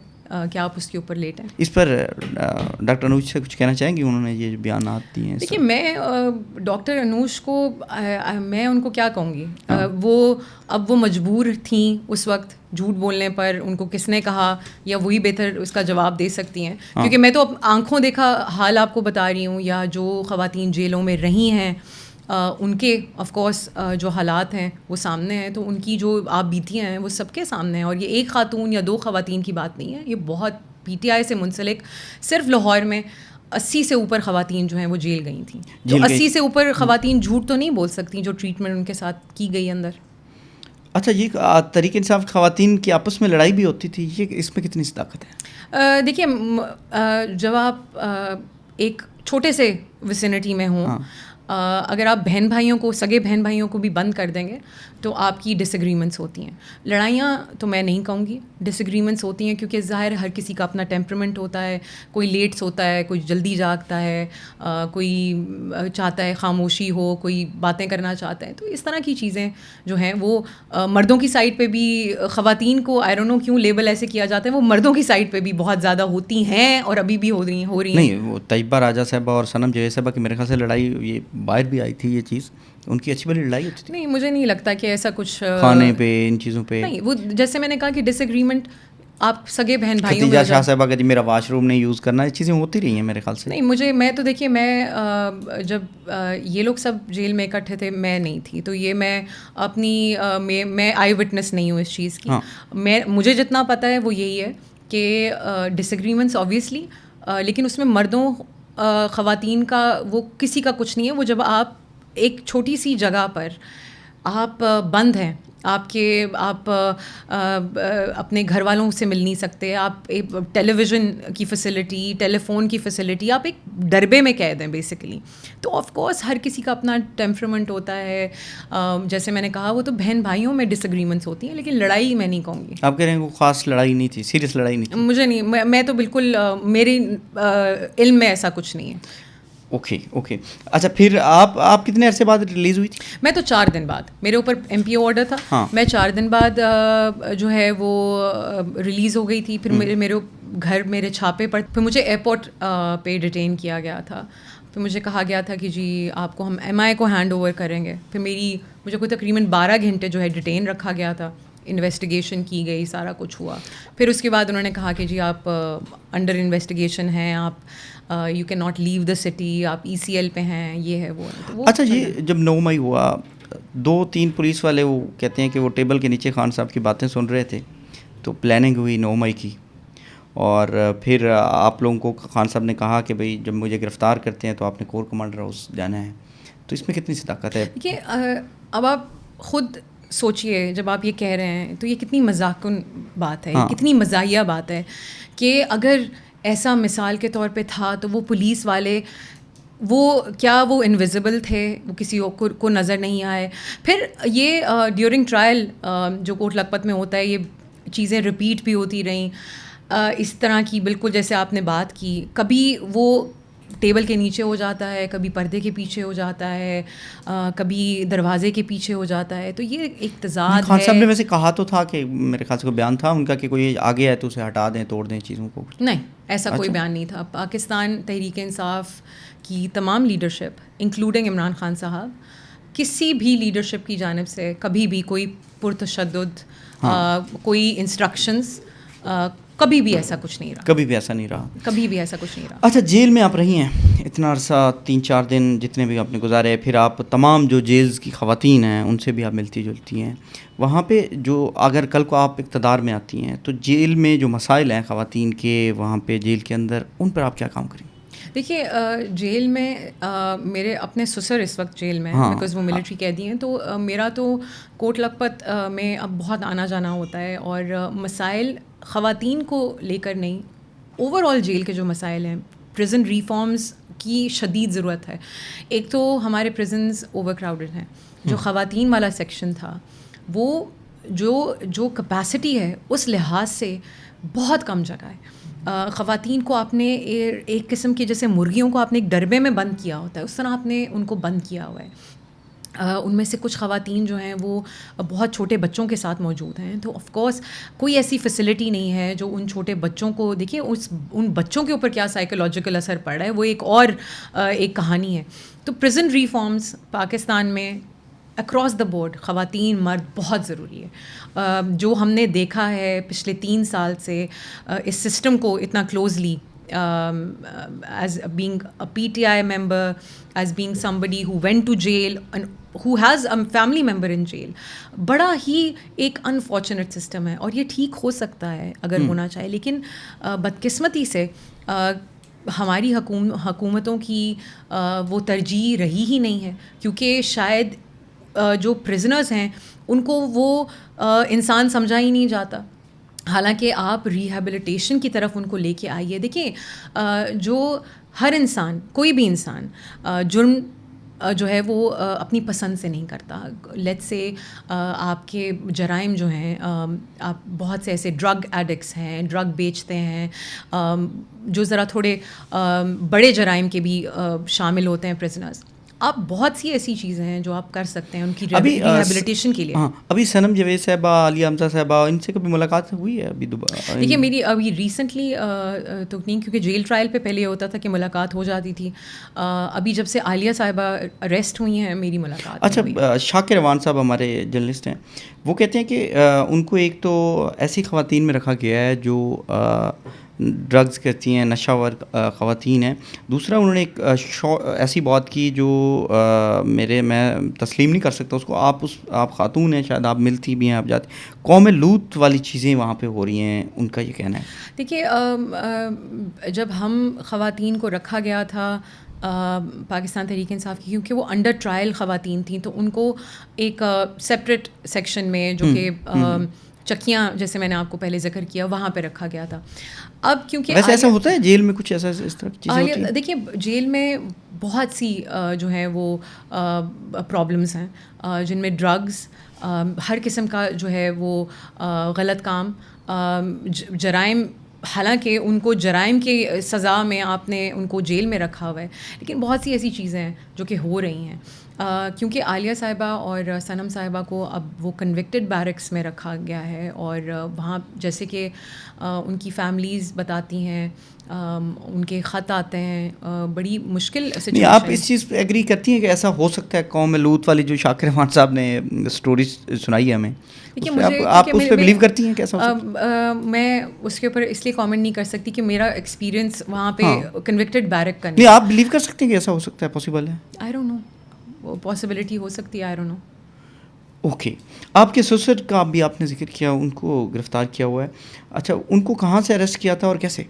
کہ آپ اس کے اوپر لیٹیں. اس پر ڈاکٹر انوج سے کچھ کہنا چاہیں گے؟ انہوں نے یہ بیانات دیے ہیں. دیکھیے میں ڈاکٹر انوج کو میں ان کو کیا کہوں گی، وہ مجبور تھیں اس وقت جھوٹ بولنے پر. ان کو کس نے کہا یا وہی بہتر اس کا جواب دے سکتی ہیں، کیونکہ میں تو آنکھوں دیکھا حال آپ کو بتا رہی ہوں. یا جو خواتین جیلوں میں رہی ہیں ان کے آف کورس جو حالات ہیں وہ سامنے ہیں، تو ان کی جو آپ بیتیاں ہیں وہ سب کے سامنے ہیں. اور یہ ایک خاتون یا دو خواتین کی بات نہیں ہے، یہ بہت پی ٹی آئی سے منسلک صرف لاہور میں 80 سے اوپر خواتین جو ہیں وہ جیل گئی تھیں. تو 80 سے اوپر خواتین جھوٹ تو نہیں بول سکتی جو ٹریٹمنٹ ان کے ساتھ کی گئی اندر. اچھا، یہ تحریک انصاف خواتین کی آپس میں لڑائی بھی ہوتی تھی، یہ اس میں کتنی صداقت ہے؟ دیکھیے جب آپ ایک چھوٹے سے وسینٹی میں ہوں، اگر آپ بہن بھائیوں کو، سگے بہن بھائیوں کو بھی بند کر دیں گے تو آپ کی ڈس ایگریمنٹس ہوتی ہیں. لڑائیاں تو میں نہیں کہوں گی، ڈس ایگریمنٹس ہوتی ہیں، کیونکہ ظاہر ہر کسی کا اپنا ٹیمپرمنٹ ہوتا ہے. کوئی لیٹس ہوتا ہے، کوئی جلدی جاگتا ہے، کوئی چاہتا ہے خاموشی ہو، کوئی باتیں کرنا چاہتا ہے. تو اس طرح کی چیزیں جو ہیں وہ مردوں کی سائڈ پہ بھی خواتین کو آئی ڈونٹ نو کیوں لیبل ایسے کیا جاتا ہے، وہ مردوں کی سائڈ پہ بھی بہت زیادہ ہوتی ہیں اور ابھی بھی ہو رہی ہیں. نہیں، وہ طیبہ راجہ صاحبہ اور صنم جوید صاحبہ کی میرے خیال سے لڑائی یہ باہر بھی آئی تھی، یہ چیز ان کی اچھی بڑی لڑائی ہوتی تھی. نہیں مجھے نہیں لگتا کہ ایسا کچھ کھانے پہ ان چیزوں پہ نہیں. وہ جیسے میں نے کہا کہ ڈس ایگریمنٹ آپ سگے بہن بھائیوں میں. خدیجہ شاہ صاحبہ کہتی میرا واش روم نہیں یوز کرنا، یہ چیزیں ہوتی رہی ہیں میرے خیال سے. نہیں میں تو دیکھیے میں جب یہ لوگ سب جیل میں اکٹھے تھے میں نہیں تھی، تو یہ میں اپنی میں آئی وٹنس نہیں ہوں اس چیز کی. مجھے جتنا پتہ ہے وہ یہی ہے کہ ڈس ایگریمنٹس آبویسلی، لیکن اس میں مردوں خواتین کا وہ کسی کا کچھ نہیں ہے. وہ جب آپ ایک چھوٹی سی جگہ پر آپ بند ہیں، آپ اپنے گھر والوں سے مل نہیں سکتے، آپ ٹیلی ویژن کی فیسلٹی، ٹیلی فون کی فیسلٹی، آپ ایک ڈربے میں قید ہیں بیسیکلی. تو آف کورس ہر کسی کا اپنا ٹیمپرمنٹ ہوتا ہے. جیسے میں نے کہا وہ تو بہن بھائیوں میں ڈس ایگریمنٹس ہوتی ہیں، لیکن لڑائی میں نہیں کہوں گی. آپ کہہ رہے ہیں وہ خاص لڑائی نہیں تھی، سیریس لڑائی نہیں تھی؟ مجھے نہیں، میں تو بالکل میرے علم میں ایسا کچھ نہیں ہے. اوکے. اچھا، پھر آپ کتنے عرصے بعد ریلیز ہوئی تھی؟ میں تو 4 دن بعد، میرے اوپر ایم پی او آرڈر تھا، میں 4 دن بعد جو ہے وہ ریلیز ہو گئی تھی. پھر میرے گھر میرے چھاپے پر، پھر مجھے ایئرپورٹ پہ ڈیٹین کیا گیا تھا. پھر مجھے کہا گیا تھا کہ جی آپ کو ہم ایم آئی کو ہینڈ اوور کریں گے. پھر مجھے کوئی تقریباً 12 گھنٹے جو ہے ڈیٹین رکھا گیا تھا. انویسٹیگیشن کی گئی، سارا کچھ ہوا. پھر اس کے بعد انہوں نے کہا کہ جی آپ انڈر انویسٹیگیشن ہیں، آپ you can not leave the city, آپ ای سی ایل پہ ہیں، یہ ہے وہ. اچھا، یہ جب 9 مئی ہوا 2-3 پولیس والے وہ کہتے ہیں کہ وہ ٹیبل کے نیچے خان صاحب کی باتیں سن رہے تھے، تو پلاننگ ہوئی 9 مئی کی. اور پھر آپ لوگوں کو خان صاحب نے کہا کہ بھائی جب مجھے گرفتار کرتے ہیں تو آپ نے کور کمانڈر ہاؤس جانا ہے. تو اس میں کتنی صداقت ہے؟ دیکھیے اب آپ خود سوچئے، جب آپ یہ کہہ رہے ہیں تو یہ کتنی مذاقن بات ہے، کتنی مزاحیہ بات ہے کہ اگر ایسا مثال کے طور پہ تھا تو وہ پولیس والے وہ انویزیبل تھے، وہ کسی کو نظر نہیں آئے. پھر یہ ڈیورنگ ٹرائل جو کوٹ لکھپت میں ہوتا ہے یہ چیزیں ریپیٹ بھی ہوتی رہیں اس طرح کی، بالکل جیسے آپ نے بات کی. کبھی وہ ٹیبل کے نیچے ہو جاتا ہے، کبھی پردے کے پیچھے ہو جاتا ہے، کبھی دروازے کے پیچھے ہو جاتا ہے. تو یہ ایک تضاد ہے. خان صاحب نے ویسے کہا تو تھا کہ میرے خیال سے کوئی بیان تھا ان کا کہ کوئی آگے ہے تو اسے ہٹا دیں، توڑ دیں چیزوں کو. نہیں، ایسا کوئی بیان نہیں تھا. پاکستان تحریک انصاف کی تمام لیڈرشپ انکلوڈنگ عمران خان صاحب، کسی بھی لیڈرشپ کی جانب سے کبھی بھی کوئی پرتشدد کوئی انسٹرکشنز کبھی بھی ایسا کچھ نہیں رہا. کبھی بھی ایسا نہیں رہا. کبھی بھی ایسا کچھ نہیں رہا. اچھا جیل میں آپ رہی ہیں اتنا عرصہ, 3-4 دن جتنے بھی آپ نے گزارے, پھر آپ تمام جو جیلز کی خواتین ہیں ان سے بھی آپ ملتی جلتی ہیں. وہاں پہ جو اگر کل کو آپ اقتدار میں آتی ہیں تو جیل میں جو مسائل ہیں خواتین کے وہاں پہ جیل کے اندر, ان پر آپ کیا کام کریں؟ دیکھیے جیل میں میرے اپنے سسر اس وقت جیل میں ہیں بیکاز وہ ملٹری قیدی ہیں, تو میرا تو کوٹ لکھپت میں اب بہت آنا جانا ہوتا ہے, اور مسائل خواتین کو لے کر نہیں, اوور آل جیل کے جو مسائل ہیں, پرزن ریفارمز کی شدید ضرورت ہے. ایک تو ہمارے پرزنز اوور کراؤڈڈ ہیں, جو خواتین والا سیکشن تھا وہ جو کیپیسٹی ہے اس لحاظ سے بہت کم جگہ ہے. خواتین کو آپ نے ایک قسم کے جیسے مرغیوں کو آپ نے ایک ڈربے میں بند کیا ہوتا ہے, اس طرح آپ نے ان کو بند کیا ہوا ہے. ان میں سے کچھ خواتین جو ہیں وہ بہت چھوٹے بچوں کے ساتھ موجود ہیں, تو آف کورس کوئی ایسی فیسلٹی نہیں ہے جو ان چھوٹے بچوں کو, دیکھیے ان بچوں کے اوپر کیا سائیکولوجیکل اثر پڑ رہا ہے وہ ایک اور ایک کہانی ہے. تو پرزن ریفارمز پاکستان میں اکراس دا بورڈ خواتین مرد بہت ضروری ہے. جو ہم نے دیکھا ہے پچھلے 3 سال سے اس سسٹم کو اتنا closely, as being a PTI member, as being somebody who went to jail and who has a family member in jail, بڑا ہی ایک انفارچونیٹ سسٹم ہے, اور یہ ٹھیک ہو سکتا ہے اگر ہونا چاہے. لیکن بدقسمتی سے ہماری حکومتوں کی وہ ترجیح رہی ہی نہیں ہے, کیونکہ شاید جو پرزنرز ہیں ان کو وہ انسان سمجھا ہی نہیں جاتا. حالانکہ آپ ریہیبلیٹیشن کی طرف ان کو لے کے آئیے. دیکھیں جو ہر انسان, کوئی بھی انسان جرم جو ہے وہ اپنی پسند سے نہیں کرتا. لیٹس سے آپ کے جرائم جو ہیں, آپ بہت سے ایسے ڈرگ ایڈکٹس ہیں, ڈرگ بیچتے ہیں, جو ذرا تھوڑے بڑے جرائم کے بھی شامل ہوتے ہیں پرزنرز. آپ بہت سی ایسی چیزیں ہیں جو آپ کر سکتے ہیں ان کی ریہیبلیٹیشن کے لیے. ہاں, ابھی صنم جاوید صاحبہ, عالیہ حمزہ صاحبہ, ان سے کبھی ملاقات ہوئی ہے ابھی دوبارہ؟ دیکھیے میری ابھی ریسنٹلی تو نہیں, کیونکہ جیل ٹرائل پہ پہلے ہوتا تھا کہ ملاقات ہو جاتی تھی. ابھی جب سے عالیہ صاحبہ اریسٹ ہوئی ہیں میری ملاقات. اچھا, شاکر روان صاحب ہمارے جرنلسٹ ہیں, وہ کہتے ہیں کہ ان کو ایک تو ایسی خواتین میں رکھا گیا ہے جو ڈرگز کرتی ہیں, نشہ ور خواتین ہیں. دوسرا انہوں نے ایک ایسی بات کی جو میں تسلیم نہیں کر سکتا اس کو. آپ خاتون ہیں, شاید آپ ملتی بھی ہیں, آپ جاتی, قوم لوط والی چیزیں وہاں پہ ہو رہی ہیں, ان کا یہ کہنا ہے. دیکھیے جب ہم خواتین کو رکھا گیا تھا پاکستان تحریک انصاف کی, کیونکہ وہ انڈر ٹرائل خواتین تھیں, تو ان کو ایک سیپریٹ سیکشن میں جو کہ چکیاں, جیسے میں نے آپ کو پہلے ذکر کیا, وہاں پہ رکھا گیا تھا. اب کیونکہ ویسے ایسا ہوتا ہے جیل میں, کچھ ایسا اس طرح کی چیزیں ہوتی ہیں؟ دیکھیے جیل میں بہت سی جو ہیں وہ پرابلمس ہیں, جن میں ڈرگز, ہر قسم کا جو ہے وہ غلط کام, جرائم. حالانکہ ان کو جرائم کی سزا میں آپ نے ان کو جیل میں رکھا ہوا ہے, لیکن بہت سی ایسی چیزیں ہیں جو کہ ہو رہی ہیں. کیونکہ عالیہ صاحبہ اور صنم صاحبہ کو اب وہ کنوکٹڈ بیرکس میں رکھا گیا ہے, اور وہاں جیسے کہ ان کی فیملیز بتاتی ہیں, ان کے خط آتے ہیں, بڑی مشکل سچویشن. آپ اس چیز پہ ایگری کرتی ہیں کہ ایسا ہو سکتا ہے؟ قوم لوط والی جو شاکر روان صاحب نے اسٹوری سنائی ہے ہمیں, آپ اس پہ بلیو کرتی ہیں کہ ایسا ہو سکتا ہے؟ میں اس کے اوپر اس لیے کامنٹ نہیں کر سکتی کہ میرا ایکسپیرینس وہاں پہ کنوکٹڈ بیرک کا نہیں. آپ بلیو کر سکتے ہیں کہ ایسا ہو سکتا ہے, پاسبل ہے؟ آئی ڈونٹ نو, وہ پاسبلٹی ہو سکتی ہے, آئی ڈونٹ نو. اوکے. آپ کے سسر کا بھی آپ نے ذکر کیا, ان کو گرفتار کیا ہوا ہے. اچھا, ان کو کہاں سے اریسٹ کیا تھا اور کیسے؟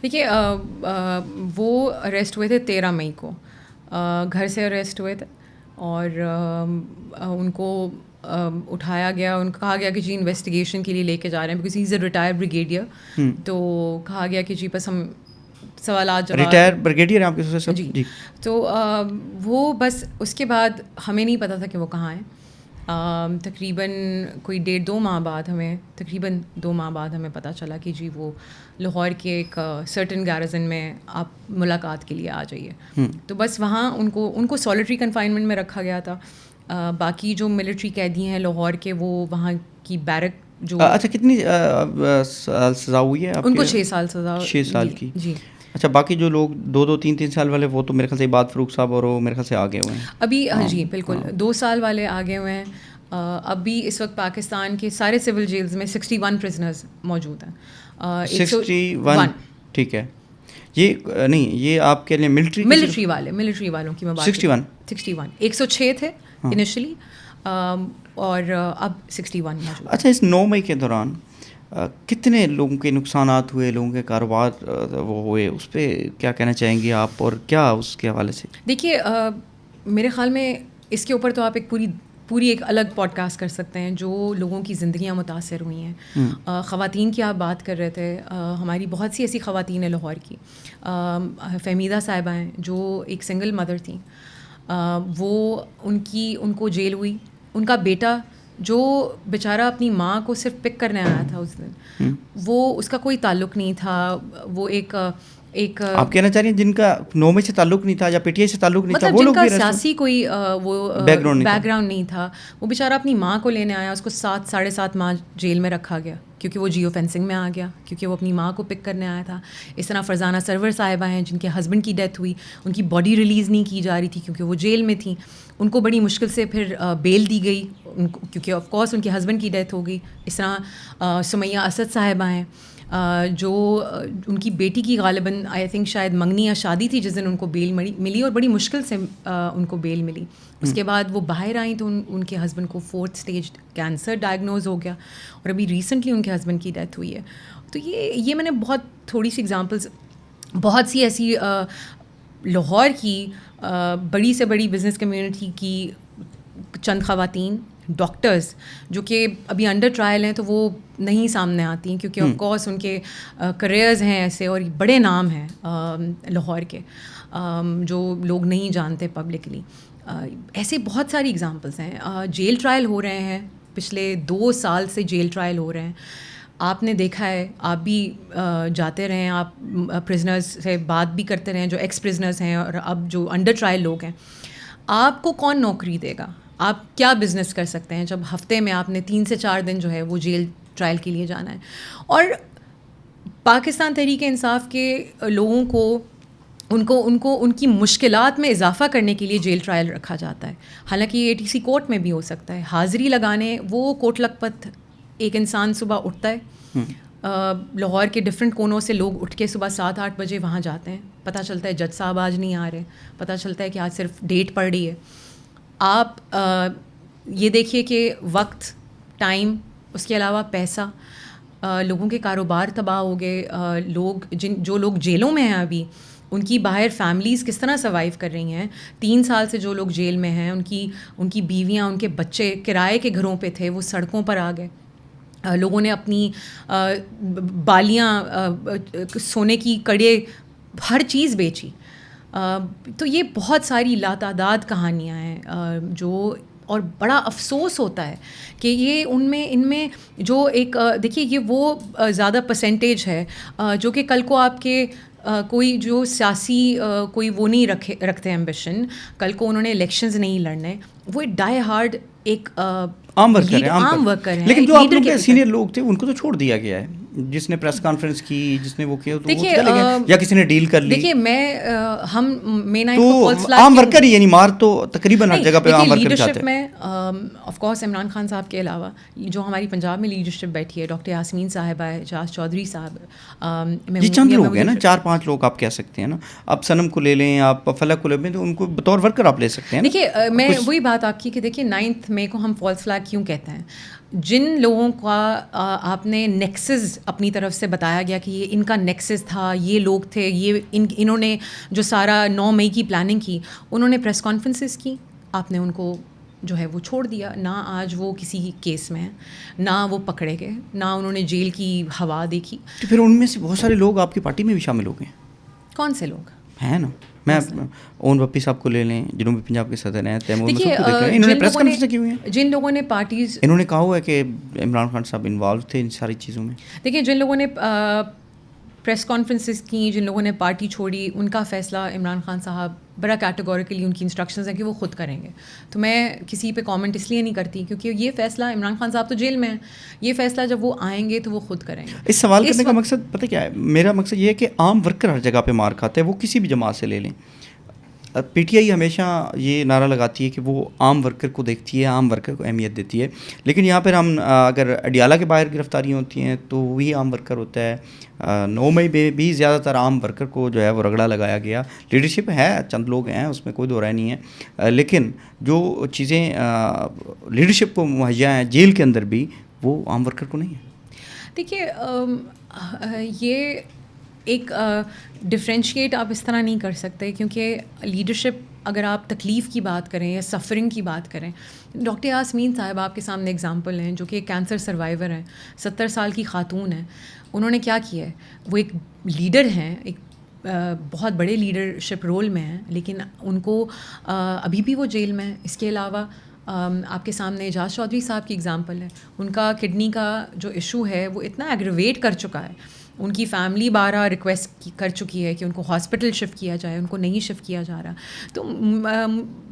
دیکھیے وہ اریسٹ ہوئے تھے 13 مئی کو, گھر سے اریسٹ ہوئے تھے, اور ان کو اٹھایا گیا, ان کو کہا گیا کہ جی انویسٹیگیشن کے لیے لے کے جا رہے ہیں, because he is a retire brigadier. تو کہا گیا کہ جی بس ہم سوالات جواب. ریٹائر بریگیڈیئر ہیں آپ کے سسر صاحب؟ جی. تو وہ بس اس کے بعد ہمیں نہیں پتہ تھا کہ وہ کہاں ہیں. تقریباً کوئی 1.5-2 ماہ بعد ہمیں پتہ چلا کہ جی وہ لاہور کے ایک سرٹن گیرزن میں آپ ملاقات کے لیے آ جائیے. تو بس وہاں ان کو سالٹری کنفائنمنٹ میں رکھا گیا تھا. باقی جو ملٹری قیدی ہیں لاہور کے, وہ وہاں کی بیرک جو. اچھا, کتنی سال سزا ہوئی ہے ان کو 6 سال سزا. 6 سال کی. جی. اچھا, باقی جو لوگ 2-3 سال والے, وہ تو میرے خیال سے عباد فروخ صاحب اور وہ میرے خیال سے آگے ہوئے ہیں ابھی. جی بالکل, 2 سال والے آگے ہوئے ہیں. ابھی اس وقت پاکستان کے سارے سول جیلز میں 61 پرزنرز موجود ہیں, 61 ٹھیک ہے. یہ نہیں, یہ آپ کے لیے ملٹری والوں کی میں بات 61 106 تھے انیشلی اور اب 61 موجود. اچھا, اس 9 مئی کے دوران کتنے لوگوں کے نقصانات ہوئے, لوگوں کے کاروبار وہ ہوئے, اس پہ کیا کہنا چاہیں گے آپ, اور کیا اس کے حوالے سے؟ دیکھیے میرے خیال میں اس کے اوپر تو آپ ایک پوری ایک الگ پوڈ کاسٹ کر سکتے ہیں, جو لوگوں کی زندگیاں متاثر ہوئی ہیں. خواتین کی آپ بات کر رہے تھے, ہماری بہت سی ایسی خواتین ہیں لاہور کی, فہمیدہ صاحبہ ہیں جو ایک سنگل مدر تھیں, وہ ان کو جیل ہوئی. ان کا بیٹا جو بیچارہ اپنی ماں کو صرف پک کرنے آیا تھا اس دن, وہ اس کا کوئی تعلق نہیں تھا, وہ ایک آپ کہنا چاہ رہی ہیں جن کا 9 مئی سے تعلق نہیں تھا یا پی ٹی آئی سے تعلق نہیں تھا, مطلب وہ جن لوگ کا سیاسی کوئی وہ بیک گراؤنڈ نہیں تھا, وہ بیچارہ اپنی ماں کو لینے آیا, اس کو 7.5 ماہ جیل میں رکھا گیا کیونکہ وہ جیو فینسنگ میں آ گیا, کیونکہ وہ اپنی ماں کو پک کرنے آیا تھا. اس طرح فرزانہ سرور صاحبہ ہیں جن کے ہسبینڈ کی ڈیتھ ہوئی, ان کی باڈی ریلیز نہیں کی جا رہی تھی کیونکہ وہ جیل میں تھیں, ان کو بڑی مشکل سے پھر بیل دی گئی کیونکہ آف کورس ان کے ہسبینڈ کی ڈیتھ ہو گئی. اس طرح سمیہ اسد صاحبہ ہیں جو ان کی بیٹی کی غالباً آئی تھنک شاید منگنی یا شادی تھی جس دن ان کو بیل ملی اور بڑی مشکل سے ان کو بیل ملی. اس کے بعد وہ باہر آئیں تو ان کے ہسبینڈ کو 4th اسٹیج کینسر ڈائگنوز ہو گیا اور ابھی ریسنٹلی ان کے ہسبینڈ کی ڈیتھ ہوئی ہے. تو یہ میں نے بہت تھوڑی سی ایگزامپلس, بہت سی ایسی لاہور کی بڑی سے بڑی بزنس کمیونٹی کی چند خواتین ڈاکٹرز جو کہ ابھی انڈر ٹرائل ہیں تو وہ نہیں سامنے آتی ہیں کیونکہ آف کورس ان کے کریئرز ہیں ایسے اور بڑے نام ہیں لاہور کے جو لوگ نہیں جانتے پبلکلی. ایسے بہت ساری ایگزامپلس ہیں. جیل ٹرائل ہو رہے ہیں, پچھلے 2 سال سے جیل ٹرائل ہو رہے ہیں. آپ نے دیکھا ہے, آپ بھی جاتے رہے ہیں, آپ پرزنرز سے بات بھی کرتے رہے ہیں جو ایکس پرزنرز ہیں اور اب جو انڈر ٹرائل لوگ ہیں. آپ کو کون نوکری دے گا, آپ کیا بزنس کر سکتے ہیں جب ہفتے میں آپ نے 3 سے 4 دن جو ہے وہ جیل ٹرائل کے لیے جانا ہے. اور پاکستان تحریک انصاف کے لوگوں کو ان کی مشکلات میں اضافہ کرنے کے لیے جیل ٹرائل رکھا جاتا ہے. حالانکہ یہ ATC کورٹ میں بھی ہو سکتا ہے. حاضری لگانے وہ کوٹ لکھپت ایک انسان صبح اٹھتا ہے, لاہور کے ڈفرینٹ کونوں سے لوگ اٹھ کے صبح 7-8 بجے وہاں جاتے ہیں. پتہ چلتا ہے جج صاحب آج نہیں آ رہے, پتہ چلتا ہے کہ آج صرف ڈیٹ پڑ رہی ہے. آپ یہ دیکھیے کہ وقت, ٹائم, اس کے علاوہ پیسہ, لوگوں کے کاروبار تباہ ہو گئے. جو لوگ جیلوں میں ہیں ابھی, ان کی باہر فیملیز کس طرح سروائیو کر رہی ہیں. 3 سال سے جو لوگ جیل میں ہیں, ان کی بیویاں, ان کے بچے کرائے کے گھروں پہ تھے, وہ سڑکوں پر آ گئے. لوگوں نے اپنی بالیاں, سونے کی کڑے, ہر چیز بیچی. تو یہ بہت ساری لاتعداد کہانیاں ہیں جو, اور بڑا افسوس ہوتا ہے کہ یہ ان میں جو ایک دیکھیے یہ وہ زیادہ پرسنٹیج ہے جو کہ کل کو آپ کے کوئی جو سیاسی کوئی وہ نہیں رکھتے ایمبیشن, کل کو انہوں نے الیکشنز نہیں لڑنے, وہ ڈائی ہارڈ ایک عام ورکر ہیں. لیکن جو آپ لوگ کے سینئر لوگ تھے ان کو تو چھوڑ دیا گیا ہے, جس نے پریس کانفرنس کی, جس نے وہ کیا, تو وہ چلے گئے یا کسی نے ڈیل کر لی. دیکھیے ہم مین تو عام ورکر ہی, یعنی مار تو تقریباً ہر جگہ پہ عام ورکر جاتے ہیں. میں آف کورس عمران خان صاحب کے علاوہ جو ہماری پنجاب میں لیڈرشپ بیٹھی ہے, ڈاکٹر یاسمین صاحبہ ہے, اعجاز چودھری صاحب, یہ چند لوگ ہیں نا, 4-5 لوگ آپ کہہ سکتے ہیں نا. آپ صنم کو لے لیں, آپ فلک کو لے لیں, تو ان کو بطور ورکر آپ لے سکتے ہیں. دیکھیے میں وہی بات آپ کی کہ دیکھیے 9 مئی کو ہم فالس فلیگ کیوں کہتے ہیں. جن لوگوں کا آپ نے نیکسز اپنی طرف سے بتایا گیا کہ یہ ان کا نیکسز تھا, یہ لوگ تھے, یہ انہوں نے جو سارا 9 مئی کی پلاننگ کی, انہوں نے پریس کانفرنسز کی, آپ نے ان کو جو ہے وہ چھوڑ دیا. نہ آج وہ کسی کیس میں ہیں, نہ وہ پکڑے گئے, نہ انہوں نے جیل کی ہوا دیکھی. تو پھر ان میں سے بہت سارے لوگ آپ کی پارٹی میں بھی شامل ہو گئے. کون سے لوگ ہیں نا؟ میں اون بپی صاحب کو لے لیں, جنوبی پنجاب کے صدر ہیں, تیمور مسعود کو دیکھ لیں, انہوں نے پریس کانفرنس کی ہوئی ہیں. جن لوگوں نے پارٹیز, انہوں نے کہا ہوا ہے کہ عمران خان صاحب انوالو تھے ان ساری چیزوں میں. دیکھیے جن لوگوں نے پریس کانفرنسز کی, جن لوگوں نے پارٹی چھوڑی, ان کا فیصلہ عمران خان صاحب بڑا کیٹیگوریکلی ان کی انسٹرکشنز ہیں کہ وہ خود کریں گے. تو میں کسی پہ کامنٹ اس لیے نہیں کرتی کیونکہ یہ فیصلہ, عمران خان صاحب تو جیل میں ہیں, یہ فیصلہ جب وہ آئیں گے تو وہ خود کریں گے. اس سوال کرنے کا مقصد پتہ کیا ہے؟ میرا مقصد یہ ہے کہ عام ورکر ہر جگہ پہ مار کھاتے ہیں, وہ کسی بھی جماعت سے لے لیں. پی ٹی آئی ہمیشہ یہ نعرہ لگاتی ہے کہ وہ عام ورکر کو دیکھتی ہے, عام ورکر کو اہمیت دیتی ہے, لیکن یہاں پر ہم اگر اڈیالہ کے باہر گرفتاریاں ہوتی ہیں تو وہی عام ورکر ہوتا ہے. 9 مئی میں بھی زیادہ تر عام ورکر کو جو ہے وہ رگڑا لگایا گیا. لیڈرشپ ہے, چند لوگ ہیں, اس میں کوئی دو رائے نہیں ہے, لیکن جو چیزیں لیڈرشپ کو مہیا ہیں جیل کے اندر بھی, وہ عام ورکر کو نہیں ہے. دیکھیے یہ ایک ڈفرینشیٹ آپ اس طرح نہیں کر سکتے, کیونکہ لیڈرشپ اگر آپ تکلیف کی بات کریں یا سفرنگ کی بات کریں, ڈاکٹر یاسمین صاحب آپ کے سامنے اگزامپل ہیں, جو کہ ایک کینسر سروائیور ہیں, 70 سال کی خاتون ہیں. انہوں نے کیا کیا ہے, وہ ایک لیڈر ہیں, ایک بہت بڑے لیڈرشپ رول میں ہیں, لیکن ان کو ابھی بھی وہ جیل میں ہیں. اس کے علاوہ آپ کے سامنے اعجاز چودھری صاحب کی اگزامپل ہے, ان کا کڈنی کا جو ایشو ہے وہ اتنا ایگریویٹ کر چکا ہے, ان کی فیملی 12 ریکویسٹ کر چکی ہے کہ ان کو ہاسپٹل شفٹ کیا جائے, ان کو نہیں شفٹ کیا جا رہا. تو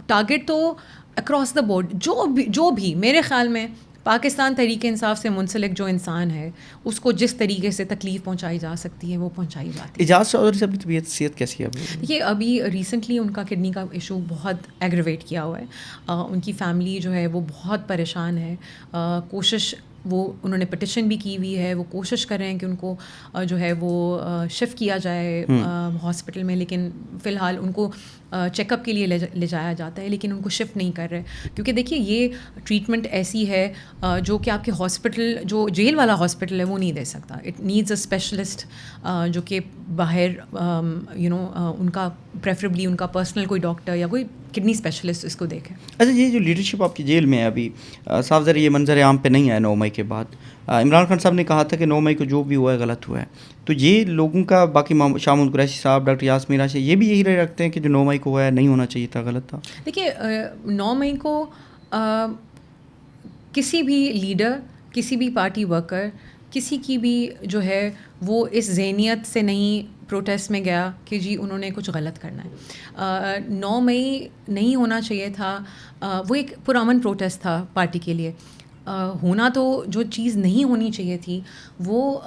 ٹارگیٹ تو اکراس دا بورڈ جو بھی میرے خیال میں پاکستان تحریک انصاف سے منسلک جو انسان ہے اس کو جس طریقے سے تکلیف پہنچائی جا سکتی ہے وہ پہنچائی جاتی ہے. اعجاز چودھری صاحب کی طبیعت صحت کیسی ہے؟ دیکھیے ابھی ریسنٹلی ان کا کڈنی کا ایشو بہت ایگریویٹ کیا ہوا ہے, ان کی فیملی جو ہے وہ بہت پریشان ہے. کوشش وہ انہوں نے پٹیشن بھی کی ہوئی ہے, وہ کوشش کر رہے ہیں کہ ان کو جو ہے وہ شفٹ کیا جائے ہاسپٹل میں, لیکن فی الحال ان کو چیک اپ کے لیے لے جایا جاتا ہے, لیکن ان کو شفٹ نہیں کر رہے, کیونکہ دیکھیے یہ ٹریٹمنٹ ایسی ہے جو کہ آپ کے ہاسپٹل, جو جیل والا ہاسپٹل ہے وہ نہیں دے سکتا. اٹ نیڈز اے اسپیشلسٹ جو کہ باہر ان کا پریفریبلی ان کا پرسنل کوئی ڈاکٹر یا کوئی کڈنی اسپیشلسٹ اس کو دیکھے. اچھا, یہ جو لیڈرشپ آپ کی جیل میں ہے ابھی, صاف ظاہر یہ منظر عام پہ نہیں آیا 9 مئی کے بعد. عمران خان صاحب نے کہا تھا کہ 9 مئی کو جو بھی ہوا ہے غلط ہوا ہے, تو یہ لوگوں کا باقی شاہ محمود قریشی صاحب, ڈاکٹر یاسمین راشد, یہ بھی یہی رائے رکھتے ہیں کہ جو 9 مئی کو ہوا ہے نہیں ہونا چاہیے تھا, غلط تھا. دیکھیے 9 مئی کو کسی بھی لیڈر, کسی بھی پارٹی ورکر, کسی کی بھی جو ہے وہ اس ذہنیت سے نہیں پروٹیسٹ میں گیا کہ جی انہوں نے کچھ غلط کرنا ہے. 9 مئی نہیں ہونا چاہیے تھا, وہ ایک پرامن پروٹیسٹ تھا پارٹی کے لیے. ہونا تو جو چیز نہیں ہونی چاہیے تھی وہ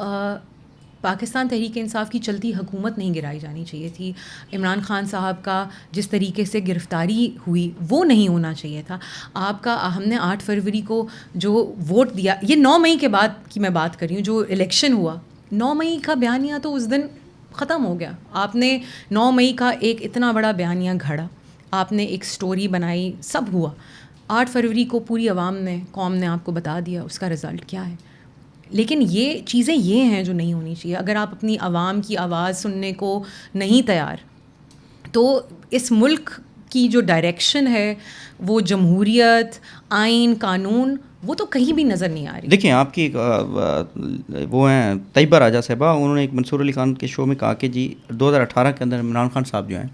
پاکستان تحریک انصاف کی چلتی حکومت نہیں گرائی جانی چاہیے تھی. عمران خان صاحب کا جس طریقے سے گرفتاری ہوئی وہ نہیں ہونا چاہیے تھا. آپ کا ہم نے 8 فروری کو جو ووٹ دیا, یہ 9 مئی کے بعد کی میں بات کر رہی ہوں, جو الیکشن ہوا 9 مئی کا بیانیہ تو اس دن ختم ہو گیا. آپ نے 9 مئی کا ایک اتنا بڑا بیانیہ گھڑا, آپ نے ایک سٹوری بنائی, سب ہوا. 8 فروری کو پوری عوام نے, قوم نے آپ کو بتا دیا اس کا رزلٹ کیا ہے. لیکن یہ چیزیں یہ ہیں جو نہیں ہونی چاہیے. اگر آپ اپنی عوام کی آواز سننے کو نہیں تیار, تو اس ملک کی جو ڈائریکشن ہے وہ جمہوریت, آئین, قانون, وہ تو کہیں بھی نظر نہیں آ رہی. دیکھیں آپ کی وہ ہیں طیبہ راجہ صاحبہ, انہوں نے ایک منصور علی خان کے شو میں کہا کہ جی 2018 کے اندر عمران خان صاحب جو ہیں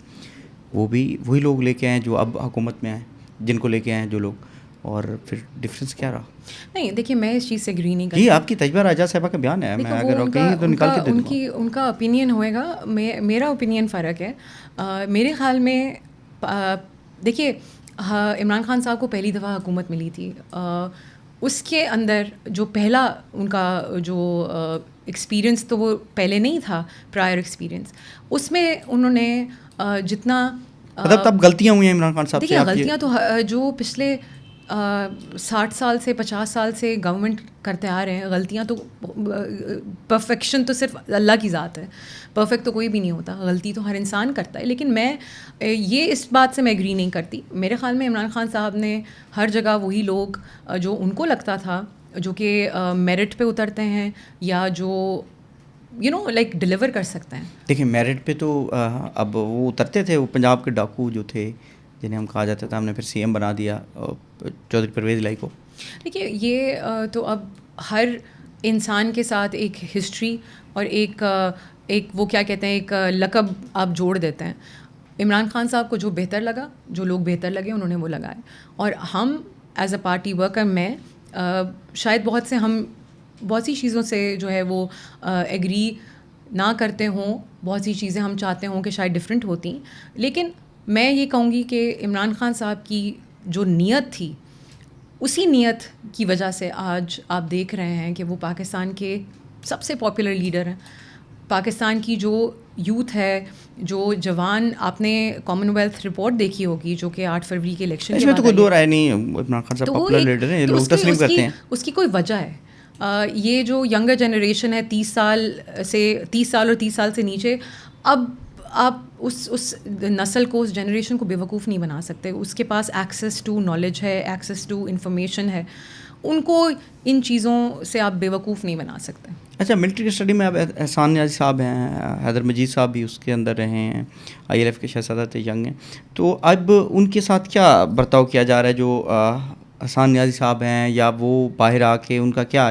وہ بھی وہی لوگ لے کے آئے جو اب حکومت میں آئے, جن کو لے کے آئے جو لوگ, اور پھر ڈفرینس کیا رہا؟ نہیں دیکھیے میں اس چیز سے اگری نہیں کرتی. جی آپ کی طیبہ راجہ صاحبہ کا بیان ہے, میں اگر کہیں تو نکال کے دے دوں گا. ان کا اوپینین ہوئے گا, میرا اوپینین فرق ہے. میرے خیال میں دیکھیے عمران خان صاحب کو پہلی دفعہ حکومت ملی تھی, اس کے اندر جو پہلا ان کا جو ایکسپیرئنس تو وہ پہلے نہیں تھا, پرائر ایکسپیرئنس, اس میں انہوں نے جتنا مطلب تب غلطیاں ہوئی ہیں عمران خان صاحب سے. دیکھیے غلطیاں تو جو پچھلے 60 سال سے 50 سال سے گورنمنٹ کرتے آ رہے ہیں, غلطیاں تو پرفیکشن تو صرف اللہ کی ذات ہے, پرفیکٹ تو کوئی بھی نہیں ہوتا, غلطی تو ہر انسان کرتا ہے. لیکن میں یہ اس بات سے میں ایگری نہیں کرتی. میرے خیال میں عمران خان صاحب نے ہر جگہ وہی لوگ جو ان کو لگتا تھا جو کہ میرٹ پہ اترتے ہیں یا جو لائک ڈلیور کر سکتے ہیں. دیکھیں میرٹ پہ تو اب وہ اترتے تھے, وہ پنجاب کے ڈاکو جو تھے جنہیں ہم کہا جاتا تھا, ہم نے پھر سی ایم بنا دیا چودھری پرویز الہی کو. دیکھیے یہ تو اب ہر انسان کے ساتھ ایک ہسٹری اور ایک وہ کیا کہتے ہیں ایک لقب آپ جوڑ دیتے ہیں. عمران خان صاحب کو جو بہتر لگا, جو لوگ بہتر لگے انہوں نے وہ لگائے, اور ہم ایز اے پارٹی ورکر میں شاید بہت سی چیزوں سے جو ہے وہ ایگری نہ کرتے ہوں, بہت سی چیزیں ہم چاہتے ہوں کہ شاید ڈفرینٹ ہوتی, لیکن میں یہ کہوں گی کہ عمران خان صاحب کی جو نیت تھی اسی نیت کی وجہ سے آج آپ دیکھ رہے ہیں کہ وہ پاکستان کے سب سے پاپولر لیڈر ہیں. پاکستان کی جو یوتھ ہے, جو جوان, آپ نے کامن ویلتھ رپورٹ دیکھی ہوگی جو کہ 8 فروری کے الیکشن اس میں تو کوئی دو رائے نہیں, عمران خان صاحب پاپولر لیڈر ہیں, لوگ تسلیم کرتے ہیں. اس کی کوئی وجہ ہے. یہ جو ینگر جنریشن ہے 30 سال اور 30 سال سے نیچے, اب آپ اس نسل کو, اس جنریشن کو بیوقوف نہیں بنا سکتے. اس کے پاس ایکسیس ٹو نالج ہے, ایکسیس ٹو انفارمیشن ہے, ان کو ان چیزوں سے آپ بیوقوف نہیں بنا سکتے. اچھا, ملٹری اسٹڈی میں اب احسان نیازی صاحب ہیں, حیدر مجید صاحب بھی اس کے اندر رہے ہیں, آئی ایل ایف کے شہزادہ تھے, ینگ ہیں, تو اب ان کے ساتھ کیا برتاؤ کیا جا رہا ہے جو احسان نیازی صاحب ہیں, یا وہ باہر آ کے ان کا کیا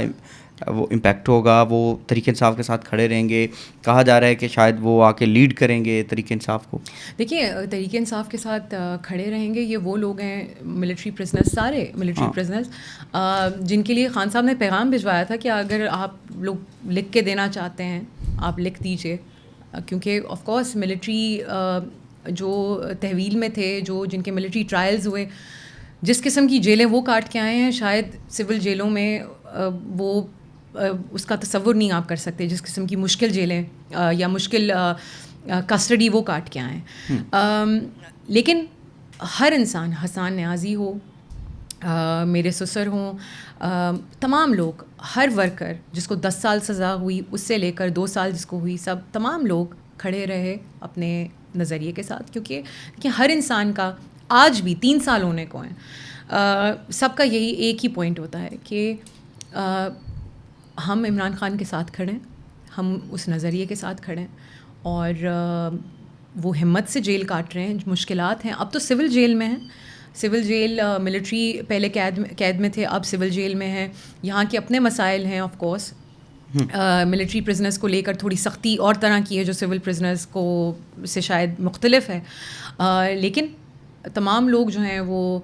وہ امپیکٹ ہوگا؟ وہ تحریک انصاف کے ساتھ کھڑے رہیں گے؟ کہا جا رہا ہے کہ شاید وہ آ کے لیڈ کریں گے تحریک انصاف کو. دیکھیے, تحریک انصاف کے ساتھ کھڑے رہیں گے, یہ وہ لوگ ہیں ملٹری پرزنرز, سارے ملٹری پرزنرز, جن کے لیے خان صاحب نے پیغام بھجوایا تھا کہ اگر آپ لوگ لکھ کے دینا چاہتے ہیں آپ لکھ دیجیے, کیونکہ آف کورس ملٹری جو تحویل میں تھے, جن کے ملٹری ٹرائلز ہوئے, جس قسم کی جیلیں وہ کاٹ کے آئے ہیں, شاید سول جیلوں میں وہ اس کا تصور نہیں آپ کر سکتے, جس قسم کی مشکل جیلیں یا مشکل کسٹڈی وہ کاٹ کے آئے ہیں. لیکن ہر انسان, حسان نیازی ہو, میرے سسر ہوں, تمام لوگ, ہر ورکر جس کو 10 سال سزا ہوئی اس سے لے کر 2 سال جس کو ہوئی, سب تمام لوگ کھڑے رہے اپنے نظریے کے ساتھ, کیونکہ ہر انسان کا آج بھی 3 سال ہونے کو ہیں, سب کا یہی ایک ہی پوائنٹ ہوتا ہے کہ ہم عمران خان کے ساتھ کھڑے ہیں, ہم اس نظریے کے ساتھ کھڑے ہیں, اور وہ ہمت سے جیل کاٹ رہے ہیں. مشکلات ہیں, اب تو سول جیل میں ہیں, سول جیل, ملٹری پہلے قید میں تھے, اب سول جیل میں ہیں. یہاں کے اپنے مسائل ہیں آف کورس, ملٹری پرزنرز کو لے کر تھوڑی سختی اور طرح کی ہے جو سول پرزنرز کو سے شاید مختلف ہے, لیکن تمام لوگ جو ہیں وہ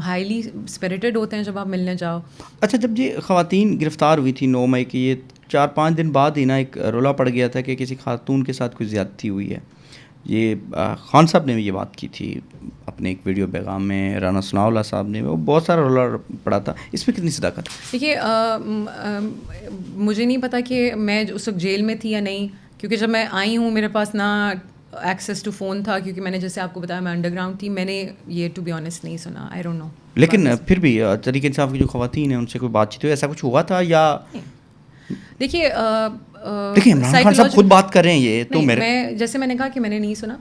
ہائیلی اسپریٹڈ ہوتے ہیں جب آپ ملنے جاؤ. اچھا, جب یہ خواتین گرفتار ہوئی تھی 9 مئی کی, یہ 4-5 دن بعد ہی نا ایک رولا پڑ گیا تھا کہ کسی خاتون کے ساتھ کوئی زیادتی ہوئی ہے. یہ خان صاحب نے بھی یہ بات کی تھی اپنے ایک ویڈیو پیغام میں, رانا ثناء اللہ صاحب نے, وہ بہت سارا رولا پڑا تھا. اس میں کتنی صداقت؟ دیکھیے, مجھے نہیں پتا کہ میں اس وقت جیل میں تھی یا نہیں, کیونکہ جب میں آئی ہوں میرے پاس نہ ایکسیس ٹو فون تھا, کیونکہ میں نے جیسے آپ کو بتایا میں انڈر گراؤنڈ تھی, میں نے یہ ٹو بی آنیسٹ نہیں سنا, آئی ڈونٹ نو. لیکن پھر بھی تحریک انصاف کی جو خواتین ہیں ان سے کوئی بات چیت ہوئی, ایسا کچھ ہوا تھا یا؟ دیکھیے عمران خان صاحب خود بات کر رہے ہیں, یہ تو میں جیسے میں نے کہا کہ میں نے نہیں سنا.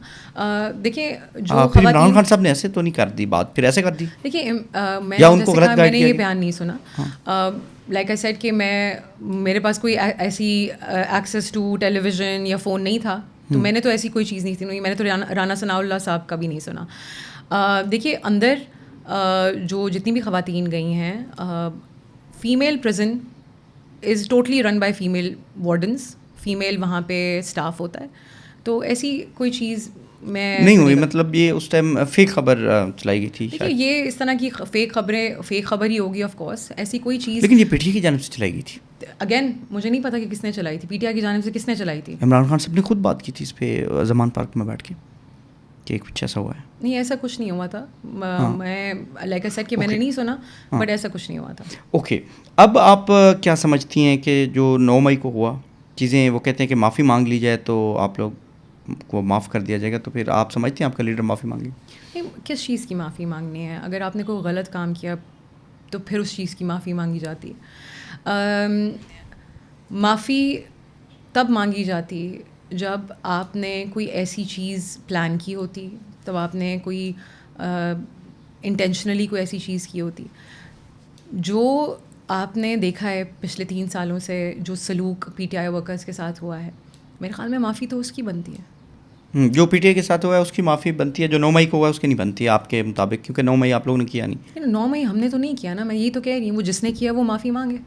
دیکھیے جو عمران خان صاحب نے ایسے تو نہیں کر دی بات, پھر ایسے کر دی. دیکھیے میں نے یہ بیان نہیں سنا, لائک آئی سیڈ کہ میرے پاس کوئی ایسی ایکسیس ٹو ٹیلی ویژن یا فون نہیں تھا, تو میں نے تو ایسی کوئی چیز نہیں سنی. میں نے تو رانا ثناء اللہ صاحب کا بھی نہیں سنا. دیکھیے اندر جو جتنی بھی خواتین گئی ہیں, female person is totally run by female wardens, female وہاں پہ اسٹاف ہوتا ہے, تو ایسی کوئی چیز میں نہیں ہوئی. مطلب یہ اس ٹائم فیک خبر چلائی گئی تھی. دیکھیے یہ اس طرح کی فیک خبر ہی ہوگی آف کورس, ایسی کوئی چیز. لیکن یہ پی ٹی آئی کی جانب سے چلائی گئی تھی. اگین مجھے نہیں پتا کہ کس نے چلائی تھی, پی ٹی آئی کی جانب سے کس نے چلائی تھی. عمران خان صاحب نے خود بات کی تھی اس پہ زمان پارک میں بیٹھ کے کہ کچھ ایسا ہوا ہے. نہیں, ایسا کچھ نہیں ہوا تھا. میں لائک آئی سیڈ کہ میں نے نہیں سنا, بٹ ایسا کچھ نہیں ہوا تھا. اوکے, اب آپ کیا سمجھتی ہیں کہ جو 9 مئی کو ہوا چیزیں, وہ کہتے ہیں کہ معافی مانگ لی جائے تو آپ لوگ کو معاف کر دیا جائے گا, تو پھر آپ سمجھتے ہیں آپ کا لیڈر معافی مانگے؟ کس چیز کی معافی مانگنی ہے؟ اگر آپ نے کوئی غلط کام کیا تو پھر اس چیز کی معافی مانگی جاتی. معافی تب مانگی جاتی جب آپ نے کوئی ایسی چیز پلان کی ہوتی, تب آپ نے کوئی انٹینشنلی کوئی ایسی چیز کی ہوتی. جو آپ نے دیکھا ہے پچھلے 3 سالوں سے جو سلوک پی ٹی آئی ورکرز کے ساتھ ہوا ہے, میرے خیال میں معافی تو اس کی بنتی ہے. جو پی ٹی آئی کے ساتھ ہوا ہے اس کی معافی بنتی ہے, جو 9 مئی کو ہوا ہے اس کی نہیں بنتی آپ کے مطابق, کیونکہ 9 مئی آپ لوگوں نے کیا نہیں. 9 مئی ہم نے تو نہیں کیا نا, میں یہی تو کہہ رہی ہوں, وہ جس نے کیا وہ معافی مانگے.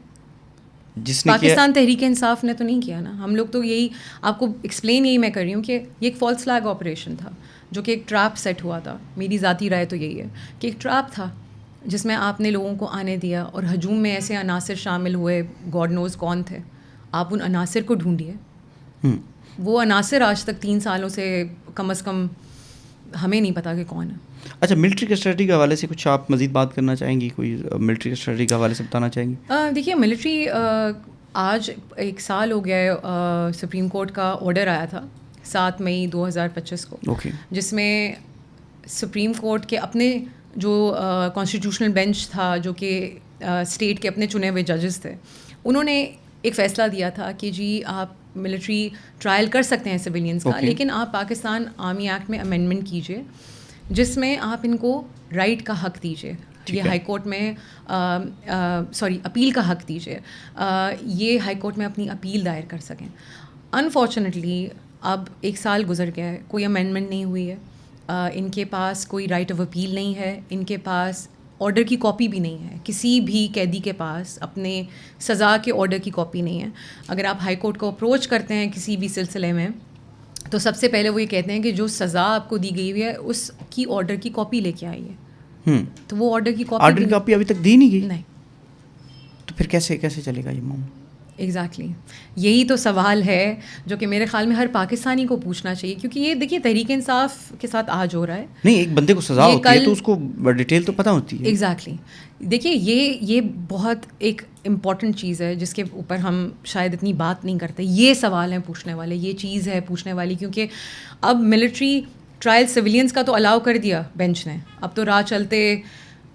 جس نے پاکستان تحریک انصاف نے تو نہیں کیا نا. ہم لوگ تو یہی آپ کو ایکسپلین یہی میں کر رہی ہوں کہ یہ ایک فالس فلیگ آپریشن تھا, جو کہ ایک ٹریپ سیٹ ہوا تھا. میری ذاتی رائے تو یہی ہے کہ ایک ٹریپ تھا جس میں آپ نے لوگوں کو آنے دیا, اور ہجوم میں ایسے عناصر شامل ہوئے, گاڈ نوز کون تھے. آپ ان عناصر کو ڈھونڈیے. وہ عناصر آج تک 3 سالوں سے کم از کم ہمیں نہیں پتا کہ کون ہے. اچھا, ملٹری کسٹڈی کے حوالے سے کچھ آپ مزید بات کرنا چاہیں گی؟ کوئی ملٹری کسٹڈی کے حوالے سے بتانا چاہیں گی؟ دیکھیے ملٹری آج 1 سال ہو گیا ہے سپریم کورٹ کا آرڈر آیا تھا 7 مئی 2025 کو, جس میں سپریم کورٹ کے اپنے جو کانسٹیٹیوشنل بینچ تھا, جو کہ اسٹیٹ کے اپنے چنے ہوئے ججز تھے, انہوں نے ایک فیصلہ دیا تھا کہ جی آپ ملٹری ٹرائل کر سکتے ہیں سویلینس کا, لیکن آپ پاکستان آرمی ایکٹ میں امینڈمنٹ کیجیے جس میں آپ ان کو رائٹ کا حق دیجیے, یہ ہائی کورٹ میں اپیل کا حق دیجیے, یہ ہائی کورٹ میں اپنی اپیل دائر کر سکیں. انفارچونیٹلی اب 1 سال گزر گیا ہے, کوئی امینڈمنٹ نہیں ہوئی ہے, ان کے پاس کوئی رائٹ آف اپیل نہیں ہے, ان کے پاس آرڈر کی کاپی بھی نہیں ہے, کسی بھی قیدی کے پاس اپنے سزا کے آرڈر کی کاپی نہیں ہے. اگر آپ ہائی کورٹ کو اپروچ کرتے ہیں کسی بھی سلسلے میں تو سب سے پہلے وہ یہ کہتے ہیں کہ جو سزا آپ کو دی گئی ہوئی ہے اس کی آرڈر کی کاپی لے کے آئیے. تو وہ آرڈر کی کاپی ابھی تک دی نہیں گئی, نہیں, تو پھر کیسے چلے گا یہ معاملہ؟ ایگزیکٹلی یہی تو سوال ہے جو کہ میرے خیال میں ہر پاکستانی کو پوچھنا چاہیے, کیونکہ یہ دیکھیے تحریک انصاف کے ساتھ آج ہو رہا ہے. نہیں, ایک بندے کو سزا ہوتی ہے تو اس کو ڈیٹیل تو پتہ ہوتی ہے. ایگزیکٹلی دیکھیے یہ بہت ایک امپورٹنٹ چیز ہے جس کے اوپر ہم شاید اتنی بات نہیں کرتے. یہ سوال ہیں پوچھنے والے, یہ چیز ہے پوچھنے والی, کیونکہ اب ملٹری ٹرائل سویلینس کا تو الاؤ کر دیا بینچ نے. اب تو راہ چلتے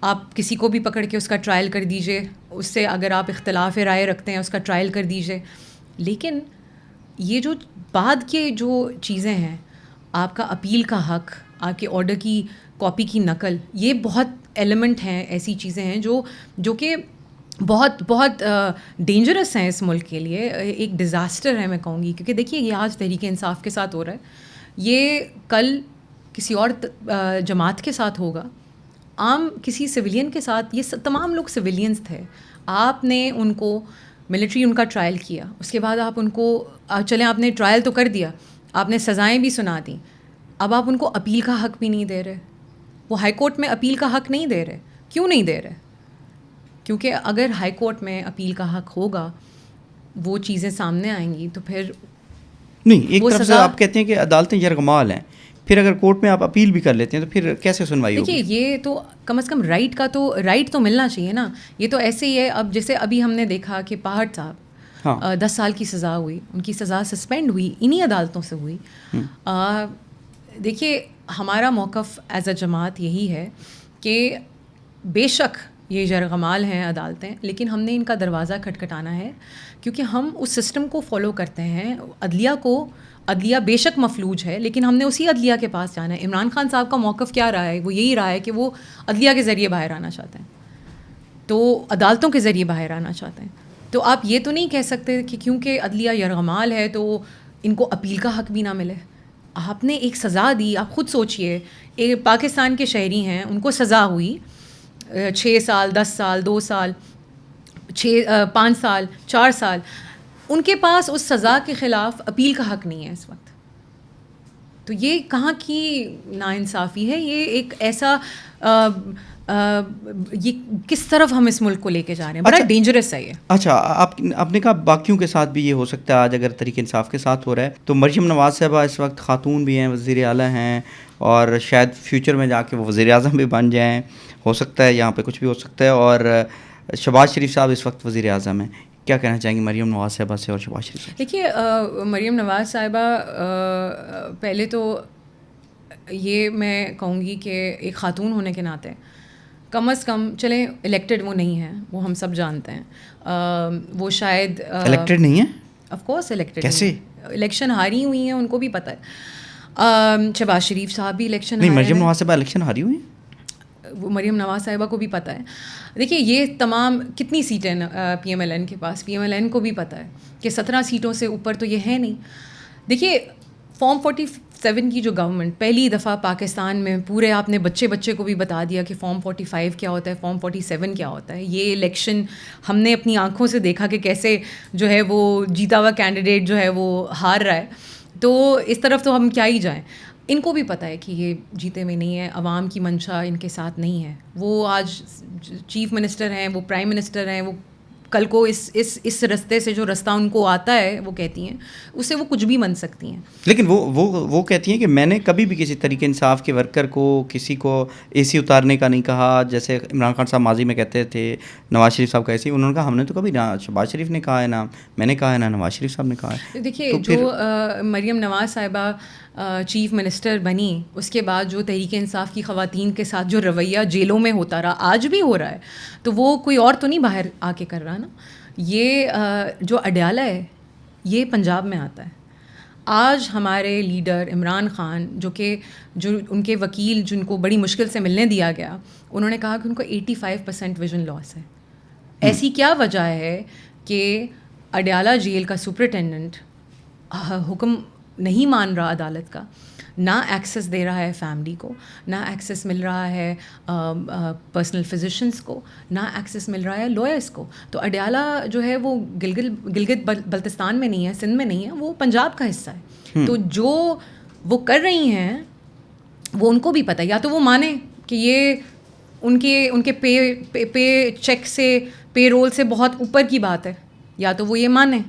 آپ کسی کو بھی پکڑ کے اس کا ٹرائل کر دیجیے, اس سے اگر آپ اختلاف رائے رکھتے ہیں اس کا ٹرائل کر دیجیے. لیکن یہ جو بعد کے جو چیزیں ہیں, آپ کا اپیل کا حق, آپ کے آرڈر کی کاپی کی نقل, یہ بہت ایلیمنٹ ہیں, ایسی چیزیں ہیں جو کہ بہت بہت ڈینجرس ہیں اس ملک کے لیے, ایک ڈیزاسٹر ہے میں کہوں گی. کیونکہ دیکھیے یہ آج تحریک انصاف کے ساتھ ہو رہا ہے, یہ کل کسی اور جماعت کے ساتھ ہوگا, عام کسی سویلین کے ساتھ. یہ تمام لوگ سویلینز تھے, آپ نے ان کو ملٹری ان کا ٹرائل کیا, اس کے بعد آپ ان کو چلیں آپ نے ٹرائل تو کر دیا, آپ نے سزائیں بھی سنا دیں, اب آپ ان کو اپیل کا حق بھی نہیں دے رہے. وہ ہائی کورٹ میں اپیل کا حق نہیں دے رہے. کیوں نہیں دے رہے؟ کیونکہ اگر ہائی کورٹ میں اپیل کا حق ہوگا, وہ چیزیں سامنے آئیں گی تو پھر نہیں. ایک طرف سے آپ کہتے ہیں کہ عدالتیں یرغمال ہیں, پھر اگر کورٹ میں آپ اپیل بھی کر لیتے ہیں تو پھر کیسے سنوائی ہوگی؟ دیکھیے یہ تو کم از کم رائٹ تو ملنا چاہیے نا. یہ تو ایسے ہی ہے, اب جیسے ابھی ہم نے دیکھا کہ پہاڑ صاحب 10 سال کی سزا ہوئی, ان کی سزا سسپینڈ ہوئی, انہی عدالتوں سے ہوئی. دیکھیے ہمارا موقف ایز اے جماعت یہی ہے کہ بے شک یہ یرغمال ہیں عدالتیں, لیکن ہم نے ان کا دروازہ کھٹکھٹانا ہے, کیونکہ ہم اس سسٹم کو فالو کرتے ہیں. عدلیہ بے شک مفلوج ہے, لیکن ہم نے اسی عدلیہ کے پاس جانا ہے. عمران خان صاحب کا موقف کیا رہا ہے؟ وہ یہی رہا ہے کہ وہ عدلیہ کے ذریعے باہر آنا چاہتے ہیں, تو عدالتوں کے ذریعے باہر آنا چاہتے ہیں. تو آپ یہ تو نہیں کہہ سکتے کہ کیونکہ عدلیہ یرغمال ہے تو ان کو اپیل کا حق بھی نہ ملے. آپ نے ایک سزا دی, آپ خود سوچئے, ایک پاکستان کے شہری ہیں, ان کو سزا ہوئی 6 سال 10 سال 2 سال 5 سال 4 سال, ان کے پاس اس سزا کے خلاف اپیل کا حق نہیں ہے اس وقت. تو یہ کہاں کی ناانصافی ہے؟ یہ ایک ایسا یہ کس طرف ہم اس ملک کو لے کے جا رہے ہیں, بڑا ڈینجرس ہے یہ. اچھا, آپ نے کہا باقیوں کے ساتھ بھی یہ ہو سکتا ہے, آج اگر تحریک انصاف کے ساتھ ہو رہا ہے تو مریم نواز صاحبہ اس وقت خاتون بھی ہیں, وزیر اعلیٰ ہیں, اور شاید فیوچر میں جا کے وہ وزیر اعظم بھی بن جائیں, ہو سکتا ہے یہاں پہ کچھ بھی ہو سکتا ہے. اور شہباز شریف صاحب اس وقت وزیر اعظم ہیں, کیا کہنا چاہیں گے مریم نواز صاحبہ سے اور شہباز شریف صاحب؟ دیکھیے مریم نواز صاحبہ, پہلے تو یہ میں کہوں گی کہ ایک خاتون ہونے کے ناطے کم از کم, چلیں الیکٹڈ وہ نہیں ہیں, وہ ہم سب جانتے ہیں, وہ شاید الیکٹڈ نہیں ہیں. Of course elected. کیسے؟ الیکشن ہاری ہوئی ہیں, ان کو بھی پتہ ہے. شہباز شریف صاحب بھی الیکشن نہیں, مریم نواز صاحبہ الیکشن ہاری ہوئی ہیں, وہ مریم نواز صاحبہ کو بھی پتہ ہے. دیکھیے یہ تمام کتنی سیٹیں پی ایم ایل این کے پاس, پی ایم ایل این کو بھی پتہ ہے کہ 17 سیٹوں سے اوپر تو یہ ہے نہیں. دیکھیے فارم 47 کی جو گورنمنٹ پہلی دفعہ پاکستان میں, پورے آپ نے بچے کو بھی بتا دیا کہ فارم 45 کیا ہوتا ہے, فارم 47 کیا ہوتا ہے. یہ الیکشن ہم نے اپنی آنکھوں سے دیکھا کہ کیسے جو ہے وہ جیتا ہوا کینڈیڈیٹ جو ہے وہ ہار رہا ہے. تو اس طرف تو ہم کیا ہی جائیں. ان کو بھی پتہ ہے کہ یہ جیتے میں نہیں ہے, عوام کی منشا ان کے ساتھ نہیں ہے. وہ آج چیف منسٹر ہیں, وہ پرائم منسٹر ہیں, وہ کل کو اس رستے سے جو رستہ ان کو آتا ہے وہ کہتی ہیں اس سے وہ کچھ بھی بن سکتی ہیں. لیکن وہ کہتی ہیں کہ میں نے کبھی بھی کسی تحریک انصاف کے ورکر کو کسی کو اے سی اتارنے کا نہیں کہا. جیسے عمران خان صاحب ماضی میں کہتے تھے نواز شریف صاحب کا ایسے انہوں نے کہا ہم نے تو کبھی نہ شہباز شریف نے کہا ہے نہ میں نے کہا ہے نہ نواز شریف صاحب نے کہا ہے. دیکھیے جو مریم نواز صاحبہ چیف منسٹر بنی اس کے بعد جو تحریک انصاف کی خواتین کے ساتھ جو رویہ جیلوں میں ہوتا رہا آج بھی ہو رہا ہے, تو وہ کوئی اور تو نہیں باہر آ کے کر رہا نا. یہ جو اڈیالہ ہے یہ پنجاب میں آتا ہے. آج ہمارے لیڈر عمران خان جو ان کے وکیل جن کو بڑی مشکل سے ملنے دیا گیا, انہوں نے کہا کہ ان کو 85% ویژن لاس ہے. ایسی کیا وجہ ہے کہ اڈیالہ جیل کا سپرنٹینڈنٹ حکم نہیں مان رہا عدالت کا, نہ ایکسیس دے رہا ہے فیملی کو, نہ ایکسیس مل رہا ہے پرسنل فزیشنس کو, نہ ایکسیس مل رہا ہے لائرس کو. تو اڈیالہ جو ہے وہ گلگت بلتستان میں نہیں ہے, سندھ میں نہیں ہے, وہ پنجاب کا حصہ ہے. تو جو وہ کر رہی ہیں وہ ان کو بھی پتہ ہے. یا تو وہ مانیں کہ یہ ان کے پے چیک سے پے رول سے بہت اوپر کی بات ہے, یا تو وہ یہ مانیں.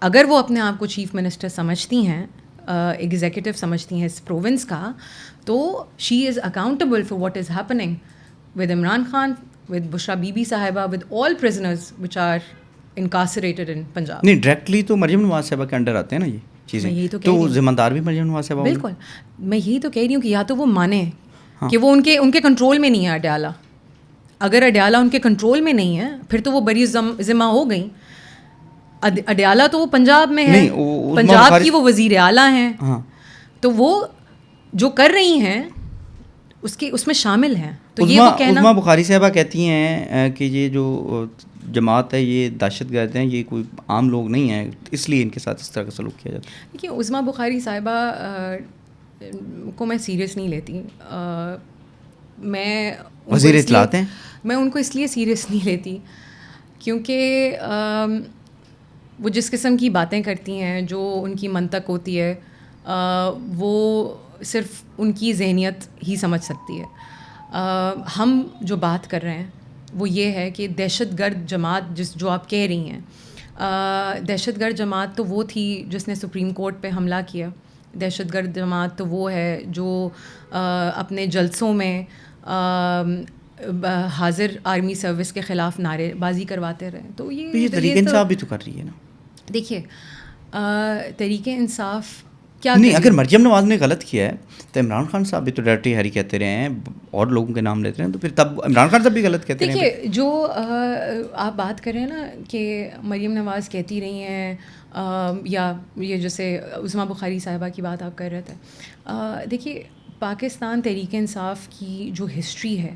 اگر وہ اپنے آپ کو چیف منسٹر سمجھتی ہیں, ایگزیکٹو سمجھتی ہیں اس پروونس کا, تو she is accountable for what is happening with Imran Khan, with Bushra Bibi صاحبہ, with all prisoners which are incarcerated in Punjab. نہیں ڈائریکٹلی تو مریم نواز صاحبہ کے انڈر آتے ہیں نا یہ چیزیں, تو ذمہ دار بھی مریم نواز صاحبہ. بالکل, میں یہی تو کہہ رہی ہوں کہ یا تو وہ مانیں کہ وہ ان کے کنٹرول میں نہیں ہے اڈیالہ. اگر اڈیالہ ان کے کنٹرول میں نہیں ہے پھر تو وہ بری ذمہ ہو گئیں. اڈیالہ تو وہ پنجاب میں ہے, پنجاب کی وہ وزیر اعلیٰ ہیں, تو وہ جو کر رہی ہیں اس میں شامل ہیں. تو یہ وہ کہنا, عظمیٰ بخاری صاحبہ کہتی ہیں کہ یہ جو جماعت ہے یہ دہشت گرد ہیں, یہ کوئی عام لوگ نہیں ہیں, اس لیے ان کے ساتھ اس طرح کا سلوک کیا جاتا ہے. دیکھیے عظمیٰ بخاری صاحبہ کو میں سیریس نہیں لیتی. میں وزیر اطلاعات ہیں, میں ان کو اس لیے سیریس نہیں لیتی کیونکہ وہ جس قسم کی باتیں کرتی ہیں, جو ان کی منطق ہوتی ہے, وہ صرف ان کی ذہنیت ہی سمجھ سکتی ہے. ہم جو بات کر رہے ہیں وہ یہ ہے کہ دہشت گرد جماعت جو آپ کہہ رہی ہیں, دہشت گرد جماعت تو وہ تھی جس نے سپریم کورٹ پہ حملہ کیا. دہشت گرد جماعت تو وہ ہے جو اپنے جلسوں میں حاضر آرمی سروس کے خلاف نعرے بازی کرواتے رہے. تو یہ تحریک انصاف بھی تو کر رہی ہے نا. دیکھیے تحریک انصاف کیا نہیں, اگر مریم نواز نے غلط کیا ہے تو عمران خان صاحب بھی تو ڈائریکٹلی ہری کہتے رہے ہیں اور لوگوں کے نام لیتے ہیں, تو پھر تب عمران خان صاحب بھی غلط کہتے ہیں. دیکھیے جو آپ بات کر رہے ہیں نا کہ مریم نواز کہتی رہی ہیں, یا یہ جیسے عظمیٰ بخاری صاحبہ کی بات آپ کر رہے تھے, دیکھیے پاکستان تحریک انصاف کی جو ہسٹری ہے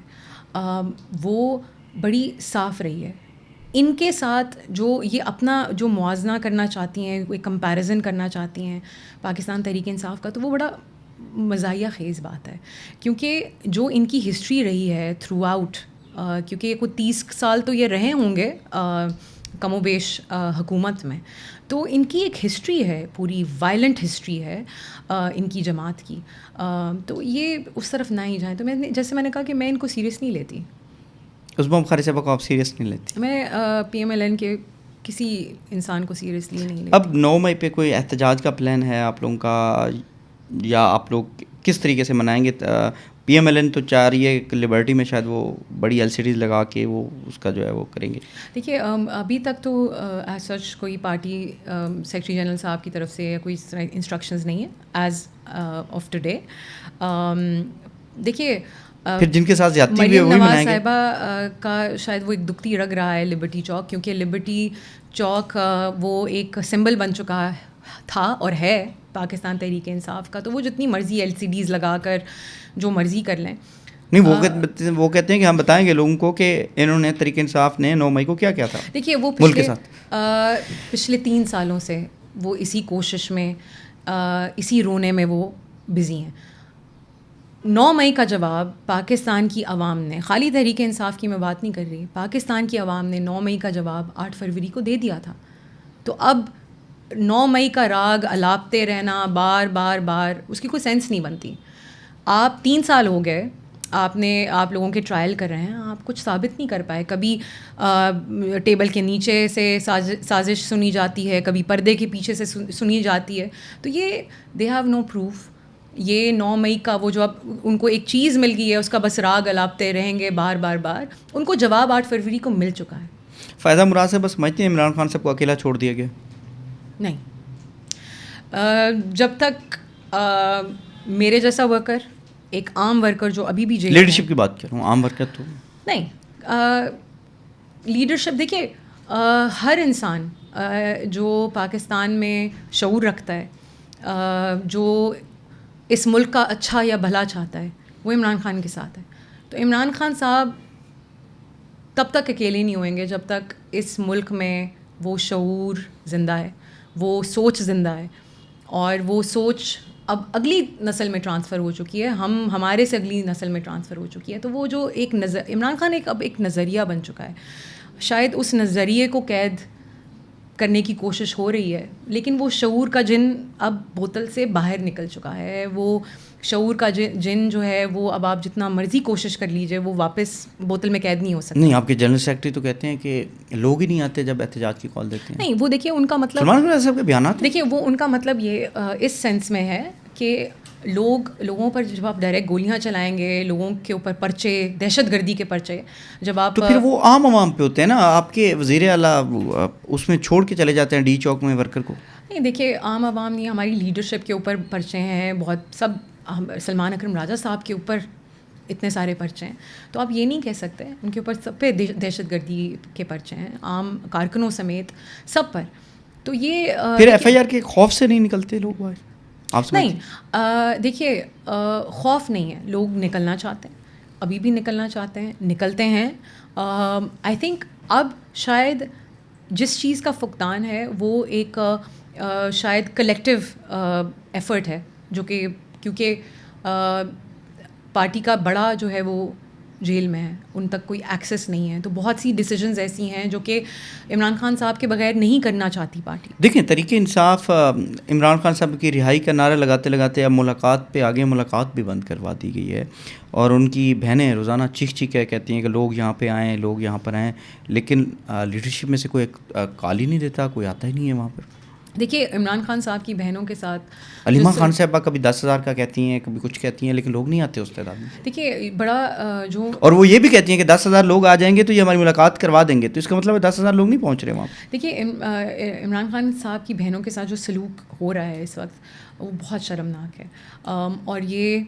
وہ بڑی صاف رہی ہے. ان کے ساتھ جو یہ اپنا جو موازنہ کرنا چاہتی ہیں, کوئی کمپیریزن کرنا چاہتی ہیں پاکستان تحریک انصاف کا, تو وہ بڑا مزاحیہ خیز بات ہے. کیونکہ جو ان کی ہسٹری رہی ہے تھرو آؤٹ, کیونکہ یہ کوئی 30 سال تو یہ رہے ہوں گے کم و بیش حکومت میں, تو ان کی ایک ہسٹری ہے, پوری وائلنٹ ہسٹری ہے ان کی جماعت کی. تو یہ اس طرف نہ ہی جائیں. تو جیسے میں نے کہا کہ میں ان کو سیریس نہیں لیتی. عظمیٰ بخاری صاحبہ کو آپ سیریس نہیں لیتی؟ میں PMLN کے کسی انسان کو سیریسلی نہیں لیتی. اب 9 مئی پہ کوئی احتجاج کا پلان ہے آپ لوگوں کا, یا آپ لوگ کس طریقے سے منائیں گے؟ PMLN تو چاہ رہی ہے کہ لبرٹی میں شاید وہ بڑی LCDs لگا کے وہ اس کا جو ہے وہ کریں گے. دیکھیے ابھی تک تو ایز سچ کوئی پارٹی سیکرٹری جنرل صاحب کی طرف سے کوئی انسٹرکشنز نہیں ہے ایز آف ٹوڈے. دیکھیے پھر جن کے ساتھ زیادتی بھی مریم نواز صاحبہ کا شاید وہ ایک دکھتی رگ رہا ہے لبرٹی چوک, کیونکہ لبرٹی چوک وہ ایک سمبل بن چکا تھا اور ہے پاکستان تحریک انصاف کا. تو وہ جتنی مرضی LCDs لگا کر جو مرضی کر لیں. نہیں, وہ کہتے ہیں کہ ہم بتائیں گے لوگوں کو کہ انہوں نے تحریک انصاف نے 9 مئی کو کیا کیا تھا. دیکھیے وہ پچھلے 3 سالوں سے وہ اسی کوشش میں, اسی رونے میں وہ بزی ہیں. 9 مئی کا جواب پاکستان کی عوام نے, خالی تحریک انصاف کی میں بات نہیں کر رہی, پاکستان کی عوام نے 9 مئی کا جواب 8 فروری کو دے دیا تھا. تو اب 9 مئی کا راگ الاپتے رہنا بار بار بار, اس کی کوئی سینس نہیں بنتی. آپ 3 سال ہو گئے آپ لوگوں کے ٹرائل کر رہے ہیں, آپ کچھ ثابت نہیں کر پائے. کبھی ٹیبل کے نیچے سے سازش سنی جاتی ہے, کبھی پردے کے پیچھے سے سنی جاتی ہے. تو یہ دے ہیو نو پروف. یہ 9 مئی کا وہ جو اب ان کو ایک چیز مل گئی ہے, اس کا بس راگ الاپتے رہیں گے بار بار بار. ان کو جواب 8 فروری کو مل چکا ہے. فائدہ مراد سے بس سمجھتے ہیں عمران خان صاحب کو اکیلا چھوڑ دیا گیا؟ نہیں, جب تک میرے جیسا ورکر, ایک عام ورکر جو ابھی بھی جیل, لیڈرشپ کی بات کر رہا ہوں, عام ورکر تو نہیں. لیڈرشپ دیکھیے, ہر انسان جو پاکستان میں شعور رکھتا ہے, جو اس ملک کا اچھا یا بھلا چاہتا ہے, وہ عمران خان کے ساتھ ہے. تو عمران خان صاحب تب تک اکیلے نہیں ہوئیں گے جب تک اس ملک میں وہ شعور زندہ ہے, وہ سوچ زندہ ہے. اور وہ سوچ اب اگلی نسل میں ٹرانسفر ہو چکی ہے, ہمارے سے اگلی نسل میں ٹرانسفر ہو چکی ہے. تو وہ جو ایک عمران خان اب ایک نظریہ بن چکا ہے. شاید اس نظریے کو قید کرنے کی کوشش ہو رہی ہے, لیکن وہ شعور کا جن اب بوتل سے باہر نکل چکا ہے. وہ شعور کا جن جو ہے وہ اب آپ جتنا مرضی کوشش کر لیجیے, وہ واپس بوتل میں قید نہیں ہو سکتا. نہیں, آپ کے جنرل سیکرٹری تو کہتے ہیں کہ لوگ ہی نہیں آتے جب احتجاج کی کال دیتے ہیں. نہیں, وہ دیکھیے ان کا مطلب, سلمان خان صاحب کے بیانات, دیکھیے وہ ان کا مطلب یہ اس سینس میں ہے کہ لوگوں پر جب آپ ڈائریکٹ گولیاں چلائیں گے, لوگوں کے اوپر پرچے, دہشت گردی کے پرچے, جب آپ, تو پھر وہ عام عوام پہ ہوتے ہیں نا. آپ کے وزیر اعلیٰ اس میں چھوڑ کے چلے جاتے ہیں ڈی چوک میں ورکر کو. نہیں دیکھیے, عام عوام نہیں, ہماری لیڈرشپ کے اوپر پرچے ہیں بہت, سب سلمان اکرم راجہ صاحب کے اوپر اتنے سارے پرچے ہیں. تو آپ یہ نہیں کہہ سکتے, ان کے اوپر سب پہ دہشت گردی کے پرچے ہیں, عام کارکنوں سمیت سب پر. تو یہ پھر ایف آئی آر کے خوف سے نہیں نکلتے لوگ باہر؟ آپ نہیں, دیکھیے خوف نہیں ہے, لوگ نکلنا چاہتے ہیں, ابھی بھی نکلنا چاہتے ہیں, نکلتے ہیں. آئی تھنک اب شاید جس چیز کا فقدان ہے وہ ایک شاید کلیکٹیو ایفرٹ ہے, جو کہ کیونکہ پارٹی کا بڑا جو ہے وہ جیل میں ہے, ان تک کوئی ایکسیس نہیں ہے. تو بہت سی ڈیسیجنز ایسی ہیں جو کہ عمران خان صاحب کے بغیر نہیں کرنا چاہتی پارٹی. دیکھیں, تحریک انصاف عمران خان صاحب کی رہائی کا نعرہ لگاتے لگاتے اب ملاقات پہ آگے ملاقات بھی بند کروا دی گئی ہے, اور ان کی بہنیں روزانہ چیخ کے کہتی ہیں کہ لوگ یہاں پہ آئیں, لوگ یہاں پر آئیں, لیکن لیڈرشپ میں سے کوئی کال ہی نہیں دیتا, کوئی آتا ہی نہیں ہے وہاں پر. دیکھیے, عمران خان صاحب کی بہنوں کے ساتھ علیمہ خان صاحبہ کبھی 10,000 کا کہتی ہیں, کبھی کچھ کہتی ہیں, لیکن لوگ نہیں آتے اس تعداد میں. دیکھیے بڑا جو, اور وہ یہ بھی کہتی ہیں کہ 10,000 لوگ آ جائیں گے تو یہ ہماری ملاقات کروا دیں گے, تو اس کا مطلب ہے 10,000 لوگ نہیں پہنچ رہے وہاں. دیکھیے عمران خان صاحب کی بہنوں کے ساتھ جو سلوک ہو رہا ہے اس وقت وہ بہت شرمناک ہے, اور یہ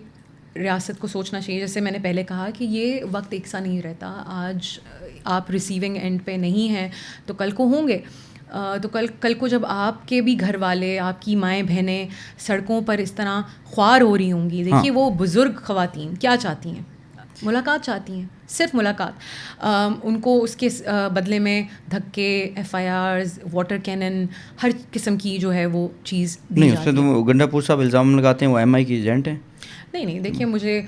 ریاست کو سوچنا چاہیے. جیسے میں نے پہلے کہا کہ یہ وقت ایک سا نہیں رہتا. آج آپ ریسیونگ اینڈ پہ نہیں ہیں تو کل کو ہوں گے. تو کل کو جب آپ کے بھی گھر والے, آپ کی مائیں بہنیں سڑکوں پر اس طرح خوار ہو رہی ہوں گی, دیکھیے وہ بزرگ خواتین کیا چاہتی ہیں, ملاقات چاہتی ہیں, صرف ملاقات. ان کو اس کے بدلے میں دھکے, ایف آئی آرز, واٹر کینن, ہر قسم کی جو ہے وہ چیز دی نہیں. جاتی اس میں تو گنڈا پور صاحب الزام لگاتے ہیں وہ ایم آئی کی ایجنٹ ہیں. نہیں, دیکھیے مجھے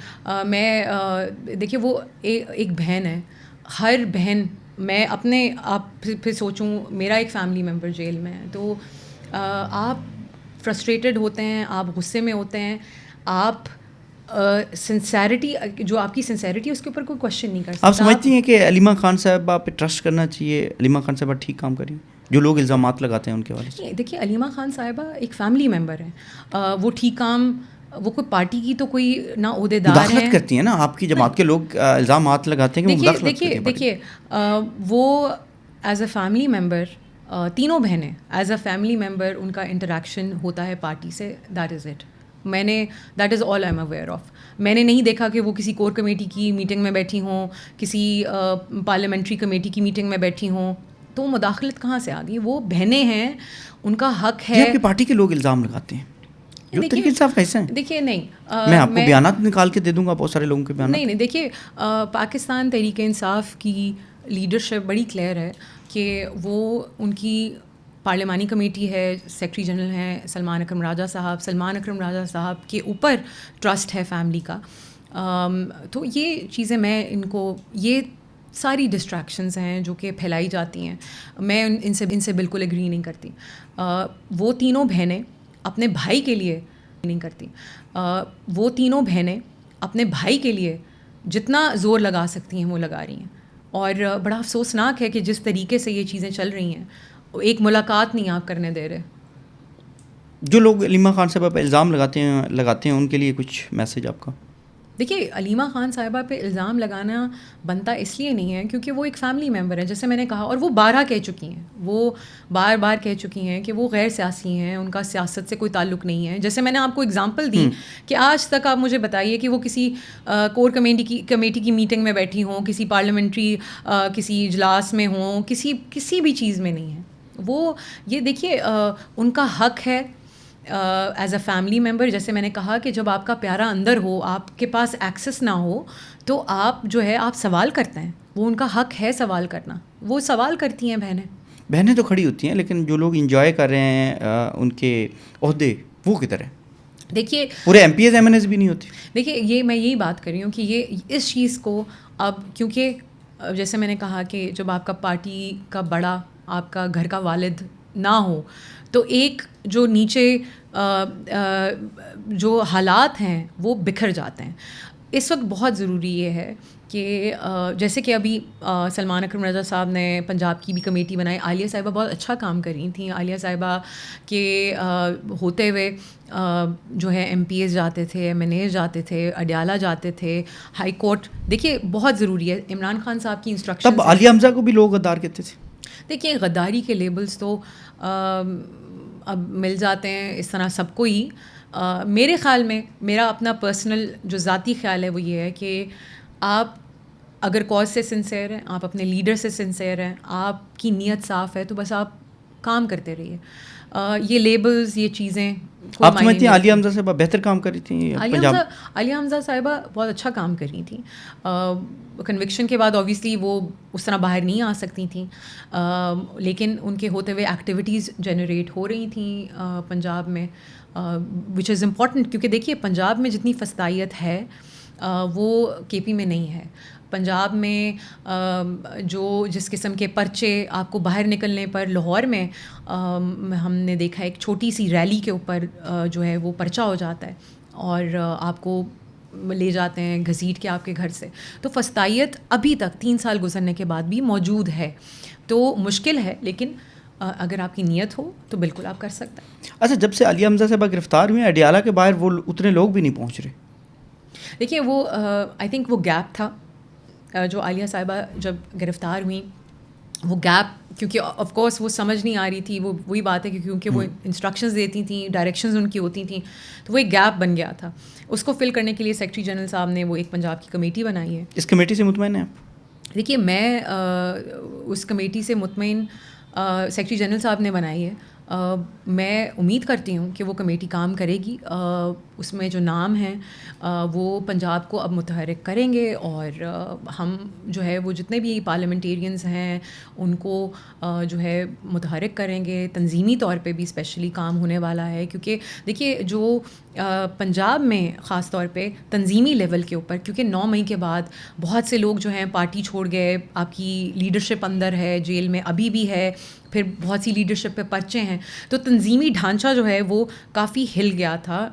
دیکھیے وہ ایک بہن ہے, ہر بہن, میں اپنے آپ پھر سوچوں, میرا ایک فیملی ممبر جیل میں ہے, تو آپ فرسٹریٹڈ ہوتے ہیں, آپ غصے میں ہوتے ہیں, آپ سنسیرٹی, جو آپ کی سنسیرٹی اس کے اوپر کوئی کوشچن نہیں کر سکتا. آپ سمجھتی ہیں کہ علیمہ خان صاحبہ پہ ٹرسٹ کرنا چاہیے؟ علیمہ خان صاحبہ ٹھیک کام کری جو لوگ الزامات لگاتے ہیں ان کے والے سے؟ دیکھیے علیمہ خان صاحبہ ایک فیملی ممبر ہیں, وہ ٹھیک کام, وہ کوئی پارٹی کی تو کوئی نہ عہدے دار ہیں. مداخلت کرتی ہیں نا آپ کی جماعت کے لوگ, الزامات لگاتے ہیں کہ وہ مداخلت کرتی ہیں. دیکھیے وہ ایز اے فیملی ممبر, تینوں بہنیں ایز اے فیملی ممبر ان کا انٹریکشن ہوتا ہے پارٹی سے, that is it. That is all I am aware of. میں نے نہیں دیکھا کہ وہ کسی کور کمیٹی کی میٹنگ میں بیٹھی ہوں, کسی پارلیمنٹری کمیٹی کی میٹنگ میں بیٹھی ہوں. تو مداخلت کہاں سے آ گئی؟ وہ بہنیں ہیں, ان کا حق ہے. آپ کی پارٹی کے لوگ الزام لگاتے ہیں, جو طریقے سے آپ کیسے ہیں؟ دیکھے نہیں, میں آپ کو بیانات نکال کے دے دوں گا, بہت سارے لوگوں کے بیانات. نہیں, دیکھیے پاکستان تحریک انصاف کی لیڈرشپ بڑی کلیئر ہے کہ وہ, ان کی پارلیمانی کمیٹی ہے, سیکرٹری جنرل ہیں سلمان اکرم راجہ صاحب, سلمان اکرم راجہ صاحب کے اوپر ٹرسٹ ہے فیملی کا. تو یہ چیزیں میں ان کو, یہ ساری ڈسٹریکشنز ہیں جو کہ پھیلائی جاتی ہیں, میں ان سے بالکل ایگری نہیں کرتی. وہ تینوں بہنیں اپنے بھائی کے لیے نہیں کرتی, وہ تینوں بہنیں اپنے بھائی کے لیے جتنا زور لگا سکتی ہیں وہ لگا رہی ہیں. اور بڑا افسوسناک ہے کہ جس طریقے سے یہ چیزیں چل رہی ہیں, ایک ملاقات نہیں آپ کرنے دے رہے. جو لوگ علیمہ خان صاحبہ پہ الزام لگاتے ہیں ان کے لیے کچھ میسج آپ کا؟ دیکھیے, علیمہ خان صاحبہ پہ الزام لگانا بنتا اس لیے نہیں ہے کیونکہ وہ ایک فیملی ممبر ہے, جیسے میں نے کہا, اور وہ بار بار کہہ چکی ہیں کہ وہ غیر سیاسی ہیں, ان کا سیاست سے کوئی تعلق نہیں ہے. جیسے میں نے آپ کو اگزامپل دی کہ آج تک آپ مجھے بتائیے کہ وہ کسی کور کمیٹی کی میٹنگ میں بیٹھی ہوں, کسی پارلیمنٹری کسی اجلاس میں ہوں, کسی بھی چیز میں نہیں ہے. وہ یہ دیکھیے, ان کا حق ہے ایز اے فیملی ممبر. جیسے میں نے کہا کہ جب آپ کا پیارا اندر ہو, آپ کے پاس ایکسیس نہ ہو, تو آپ جو ہے آپ سوال کرتے ہیں. وہ ان کا حق ہے سوال کرنا, وہ سوال کرتی ہیں. بہنیں تو کھڑی ہوتی ہیں, لیکن جو لوگ انجوائے کر رہے ہیں ان کے عہدے, وہ کدھر ہیں؟ دیکھیے, پورے M P As M N As بھی نہیں ہوتی. دیکھیے, میں یہی بات کر رہی ہوں کہ یہ اس چیز کو اب, کیونکہ جیسے میں نے کہا کہ جب آپ کا پارٹی کا بڑا, آپ کا گھر کا والد نہ ہو, تو ایک جو نیچے جو حالات ہیں وہ بکھر جاتے ہیں. اس وقت بہت ضروری یہ ہے کہ جیسے کہ ابھی سلمان اکرم رضا صاحب نے پنجاب کی بھی کمیٹی بنائی. عالیہ صاحبہ بہت اچھا کام کر رہی تھیں. عالیہ صاحبہ کے ہوتے ہوئے جو ہے ایم پی ایز جاتے تھے, ایم این اے جاتے تھے, اڈیالہ جاتے تھے, ہائی کورٹ. دیکھیے, بہت ضروری ہے. عمران خان صاحب کی انسٹرکشن. تب عالیہ حمزہ کو بھی لوگ غدار کہتے تھے. دیکھیے, غداری کے لیبلز تو اب مل جاتے ہیں اس طرح سب کو ہی. میرے خیال میں, میرا اپنا پرسنل جو ذاتی خیال ہے وہ یہ ہے کہ آپ اگر کاز سے سنسیئر ہیں, آپ اپنے لیڈر سے سنسیئر ہیں, آپ کی نیت صاف ہے, تو بس آپ کام کرتے رہیے. یہ لیبلز, یہ چیزیں آپ سمجھتی ہیں عالیہ حمزہ صاحبہ بہتر کام کری تھیں؟ عالیہ حمزہ صاحبہ بہت اچھا کام کر رہی تھیں. کنوکشن کے بعد آبویسلی وہ اس طرح باہر نہیں آ سکتی تھیں, لیکن ان کے ہوتے ہوئے ایکٹیویٹیز جنریٹ ہو رہی تھیں پنجاب میں, وچ از امپورٹنٹ. کیونکہ دیکھیے, پنجاب میں جتنی فسطائیت ہے وہ کے پی میں نہیں ہے. پنجاب میں جس قسم کے پرچے آپ کو باہر نکلنے پر, لاہور میں ہم نے دیکھا ایک چھوٹی سی ریلی کے اوپر جو ہے وہ پرچہ ہو جاتا ہے اور آپ کو لے جاتے ہیں گھسیٹ کے آپ کے گھر سے. تو فسطائیت ابھی تک 3 سال گزرنے کے بعد بھی موجود ہے. تو مشکل ہے, لیکن اگر آپ کی نیت ہو تو بالکل آپ کر سکتے ہیں. اچھا, جب سے عالیہ حمزہ صاحبہ گرفتار ہوئے ہیں, اڈیالہ کے باہر وہ اتنے لوگ بھی نہیں پہنچ رہے. دیکھیے, وہ آئی تھنک وہ گیپ تھا جو عالیہ صاحبہ جب گرفتار ہوئیں, وہ گیپ, کیونکہ آف کورس وہ سمجھ نہیں آ رہی تھی. وہ وہی بات ہے کہ کیونکہ وہ انسٹرکشنز دیتی تھیں, ڈائریکشنز ان کی ہوتی تھیں, تو وہ ایک گیپ بن گیا تھا. اس کو فل کرنے کے لیے سیکرٹری جنرل صاحب نے وہ ایک پنجاب کی کمیٹی بنائی ہے. اس کمیٹی سے مطمئن ہیں آپ؟ دیکھیے, میں اس کمیٹی سے مطمئن سیکرٹری جنرل صاحب نے بنائی ہے. میں امید کرتی ہوں کہ وہ کمیٹی کام کرے گی. اس میں جو نام ہیں وہ پنجاب کو اب متحرک کریں گے, اور ہم جو ہے وہ جتنے بھی پارلیمنٹیرینز ہیں ان کو جو ہے متحرک کریں گے. تنظیمی طور پہ بھی اسپیشلی کام ہونے والا ہے, کیونکہ دیکھیے جو پنجاب میں خاص طور پہ تنظیمی لیول کے اوپر, کیونکہ 9 مئی کے بعد بہت سے لوگ جو ہیں پارٹی چھوڑ گئے, آپ کی لیڈرشپ اندر ہے, جیل میں ابھی بھی ہے, پھر بہت سی لیڈرشپ پہ پرچے ہیں, تو تنظیمی ڈھانچہ جو ہے وہ کافی ہل گیا تھا.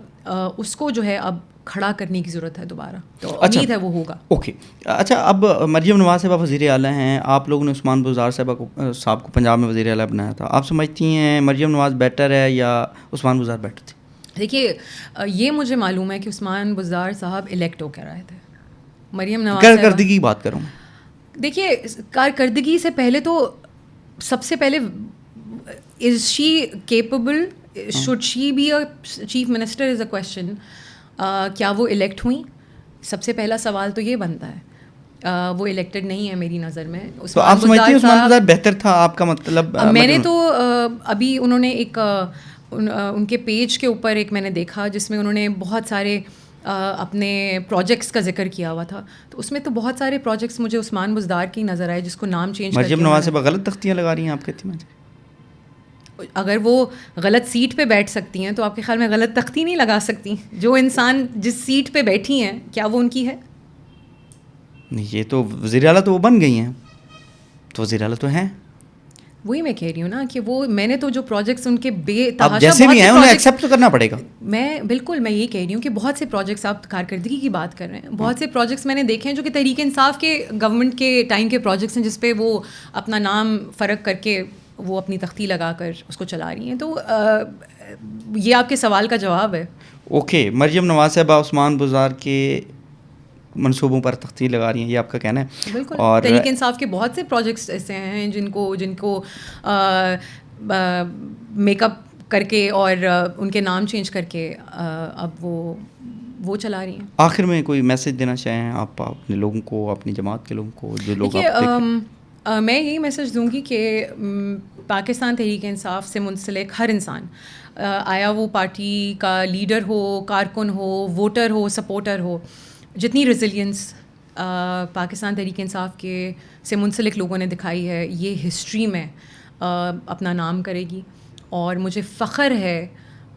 اس کو جو ہے اب کھڑا کرنے کی ضرورت ہے دوبارہ, تو امید ہے وہ ہوگا. اوکے. اچھا, اب مریم نواز صاحبہ وزیر اعلیٰ ہیں, آپ لوگوں نے عثمان بزدار صاحب کو پنجاب میں وزیر اعلیٰ بنایا تھا. آپ سمجھتی ہیں مریم نواز بیٹر ہے یا عثمان بزدار بیٹر تھے؟ دیکھیے, یہ مجھے معلوم ہے کہ عثمان بزدار صاحب الیکٹ ہو کر آئے تھے. مریم نواز کارکردگی کی بات کروں. دیکھیے, کارکردگی سے پہلے تو سب سے پہلے is she capable, should she be a chief minister is a question. کیا وہ الیکٹ ہوئیں؟ سب سے پہلا سوال تو یہ بنتا ہے. وہ الیکٹڈ نہیں ہے میری نظر میں. تو آپ سمجھتی ہیں عثمان بزدار بہتر تھا؟ آپ کا مطلب میں نے تو ابھی انہوں نے ایک ان کے پیج کے اوپر ایک میں نے دیکھا جس میں انہوں نے بہت سارے اپنے پروجیکٹس کا ذکر کیا ہوا تھا, تو اس میں تو بہت سارے پروجیکٹس مجھے عثمان بزدار کی نظر آئے جس کو نام چینج کر کے. مریم نواز صاحبہ غلط تختیاں لگا رہی ہیں آپ کہتی ہیں؟ اگر وہ غلط سیٹ پہ بیٹھ سکتی ہیں تو آپ کے خیال میں غلط تختی نہیں لگا سکتی؟ جو انسان جس سیٹ پہ بیٹھی ہیں کیا وہ ان کی ہے؟ نہیں, یہ تو وزیر اعلیٰ تو وہ بن گئی ہیں, تو وزیر اعلیٰ تو ہیں. وہی میں کہہ رہی ہوں نا کہ وہ میں نے تو جو پروجیکٹس ان کے بے اب تحاشا جیسے بھی ہیں انہیں ایکسیپٹ تو کرنا پڑے گا. میں بالکل میں یہ کہہ رہی ہوں کہ بہت سے پروجیکٹس آپ کارکردگی کی بات کر رہے ہیں, بہت سے پروجیکٹس میں نے دیکھے ہیں جو کہ تحریک انصاف کے گورنمنٹ کے ٹائم کے پروجیکٹس ہیں, جس پہ وہ اپنا نام فرق کر کے وہ اپنی تختی لگا کر اس کو چلا رہی ہیں. تو یہ آپ کے سوال کا جواب ہے. اوکے, مریم نواز صاحبہ عثمان بزدار کے منصوبوں پر تختی لگا رہی ہیں, یہ آپ کا کہنا ہے. بالکل, اور تحریک انصاف کے بہت سے پروجیکٹس ایسے ہیں جن کو میک اپ کر کے اور ان کے نام چینج کر کے اب وہ چلا رہی ہیں. آخر میں کوئی میسج دینا چاہیں آپ اپنے لوگوں کو, اپنی جماعت کے لوگوں کو, جو لوگ آپ دیکھیں؟ میں یہی میسج دوں گی کہ پاکستان تحریک انصاف سے منسلک ہر انسان, آیا وہ پارٹی کا لیڈر ہو, کارکن ہو, ووٹر ہو, سپورٹر ہو, جتنی ریزیلینس پاکستان تحریک انصاف کے سے منسلک لوگوں نے دکھائی ہے, یہ ہسٹری میں اپنا نام کرے گی. اور مجھے فخر ہے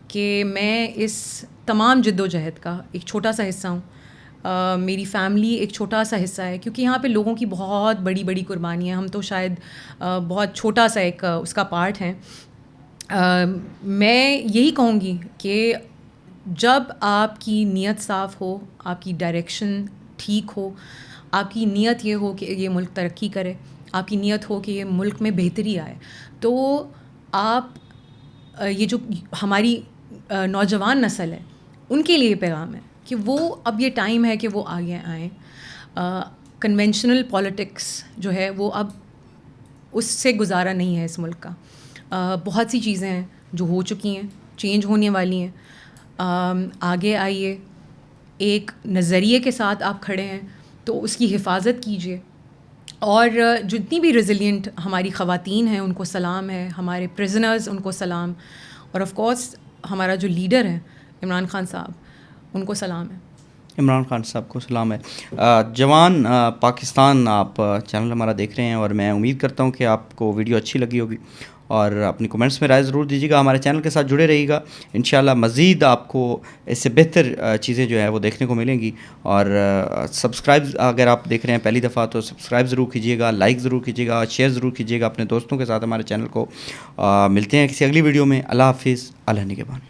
کہ میں اس تمام جد و جہد کا ایک چھوٹا سا حصہ ہوں. میری فیملی ایک چھوٹا سا حصہ ہے, کیونکہ یہاں پہ لوگوں کی بہت بڑی بڑی قربانیاں, ہم تو شاید بہت چھوٹا سا ایک اس کا پارٹ ہیں. میں یہی کہوں گی کہ جب آپ کی نیت صاف ہو, آپ کی ڈائریکشن ٹھیک ہو, آپ کی نیت یہ ہو کہ یہ ملک ترقی کرے, آپ کی نیت ہو کہ یہ ملک میں بہتری آئے, تو آپ یہ جو ہماری نوجوان نسل ہے ان کے لیے پیغام ہے کہ وہ اب یہ ٹائم ہے کہ وہ آگے آئیں. کنونشنل پولیٹکس جو ہے وہ اب اس سے گزارا نہیں ہے اس ملک کا. بہت سی چیزیں ہیں جو ہو چکی ہیں, چینج ہونے والی ہیں. آگے آئیے, ایک نظریے کے ساتھ آپ کھڑے ہیں تو اس کی حفاظت کیجیے. اور جتنی بھی ریزیلینٹ ہماری خواتین ہیں ان کو سلام ہے, ہمارے پرزنرز ان کو سلام, اور آف کورس ہمارا جو لیڈر ہے عمران خان صاحب, ان کو سلام ہے. عمران خان صاحب کو سلام ہے. جوان پاکستان آپ چینل ہمارا دیکھ رہے ہیں, اور میں امید کرتا ہوں کہ آپ کو ویڈیو اچھی لگی ہوگی, اور اپنی کمنٹس میں رائے ضرور دیجیے گا. ہمارے چینل کے ساتھ جڑے رہیے گا, انشاءاللہ مزید آپ کو اس سے بہتر چیزیں جو ہے وہ دیکھنے کو ملیں گی. اور سبسکرائب اگر آپ دیکھ رہے ہیں پہلی دفعہ تو سبسکرائب ضرور کیجیے گا, لائک ضرور کیجیے گا, شیئر ضرور کیجیے گا اپنے دوستوں کے ساتھ ہمارے چینل کو. ملتے ہیں کسی اگلی ویڈیو میں. اللہ حافظ. اللہ نگہبان.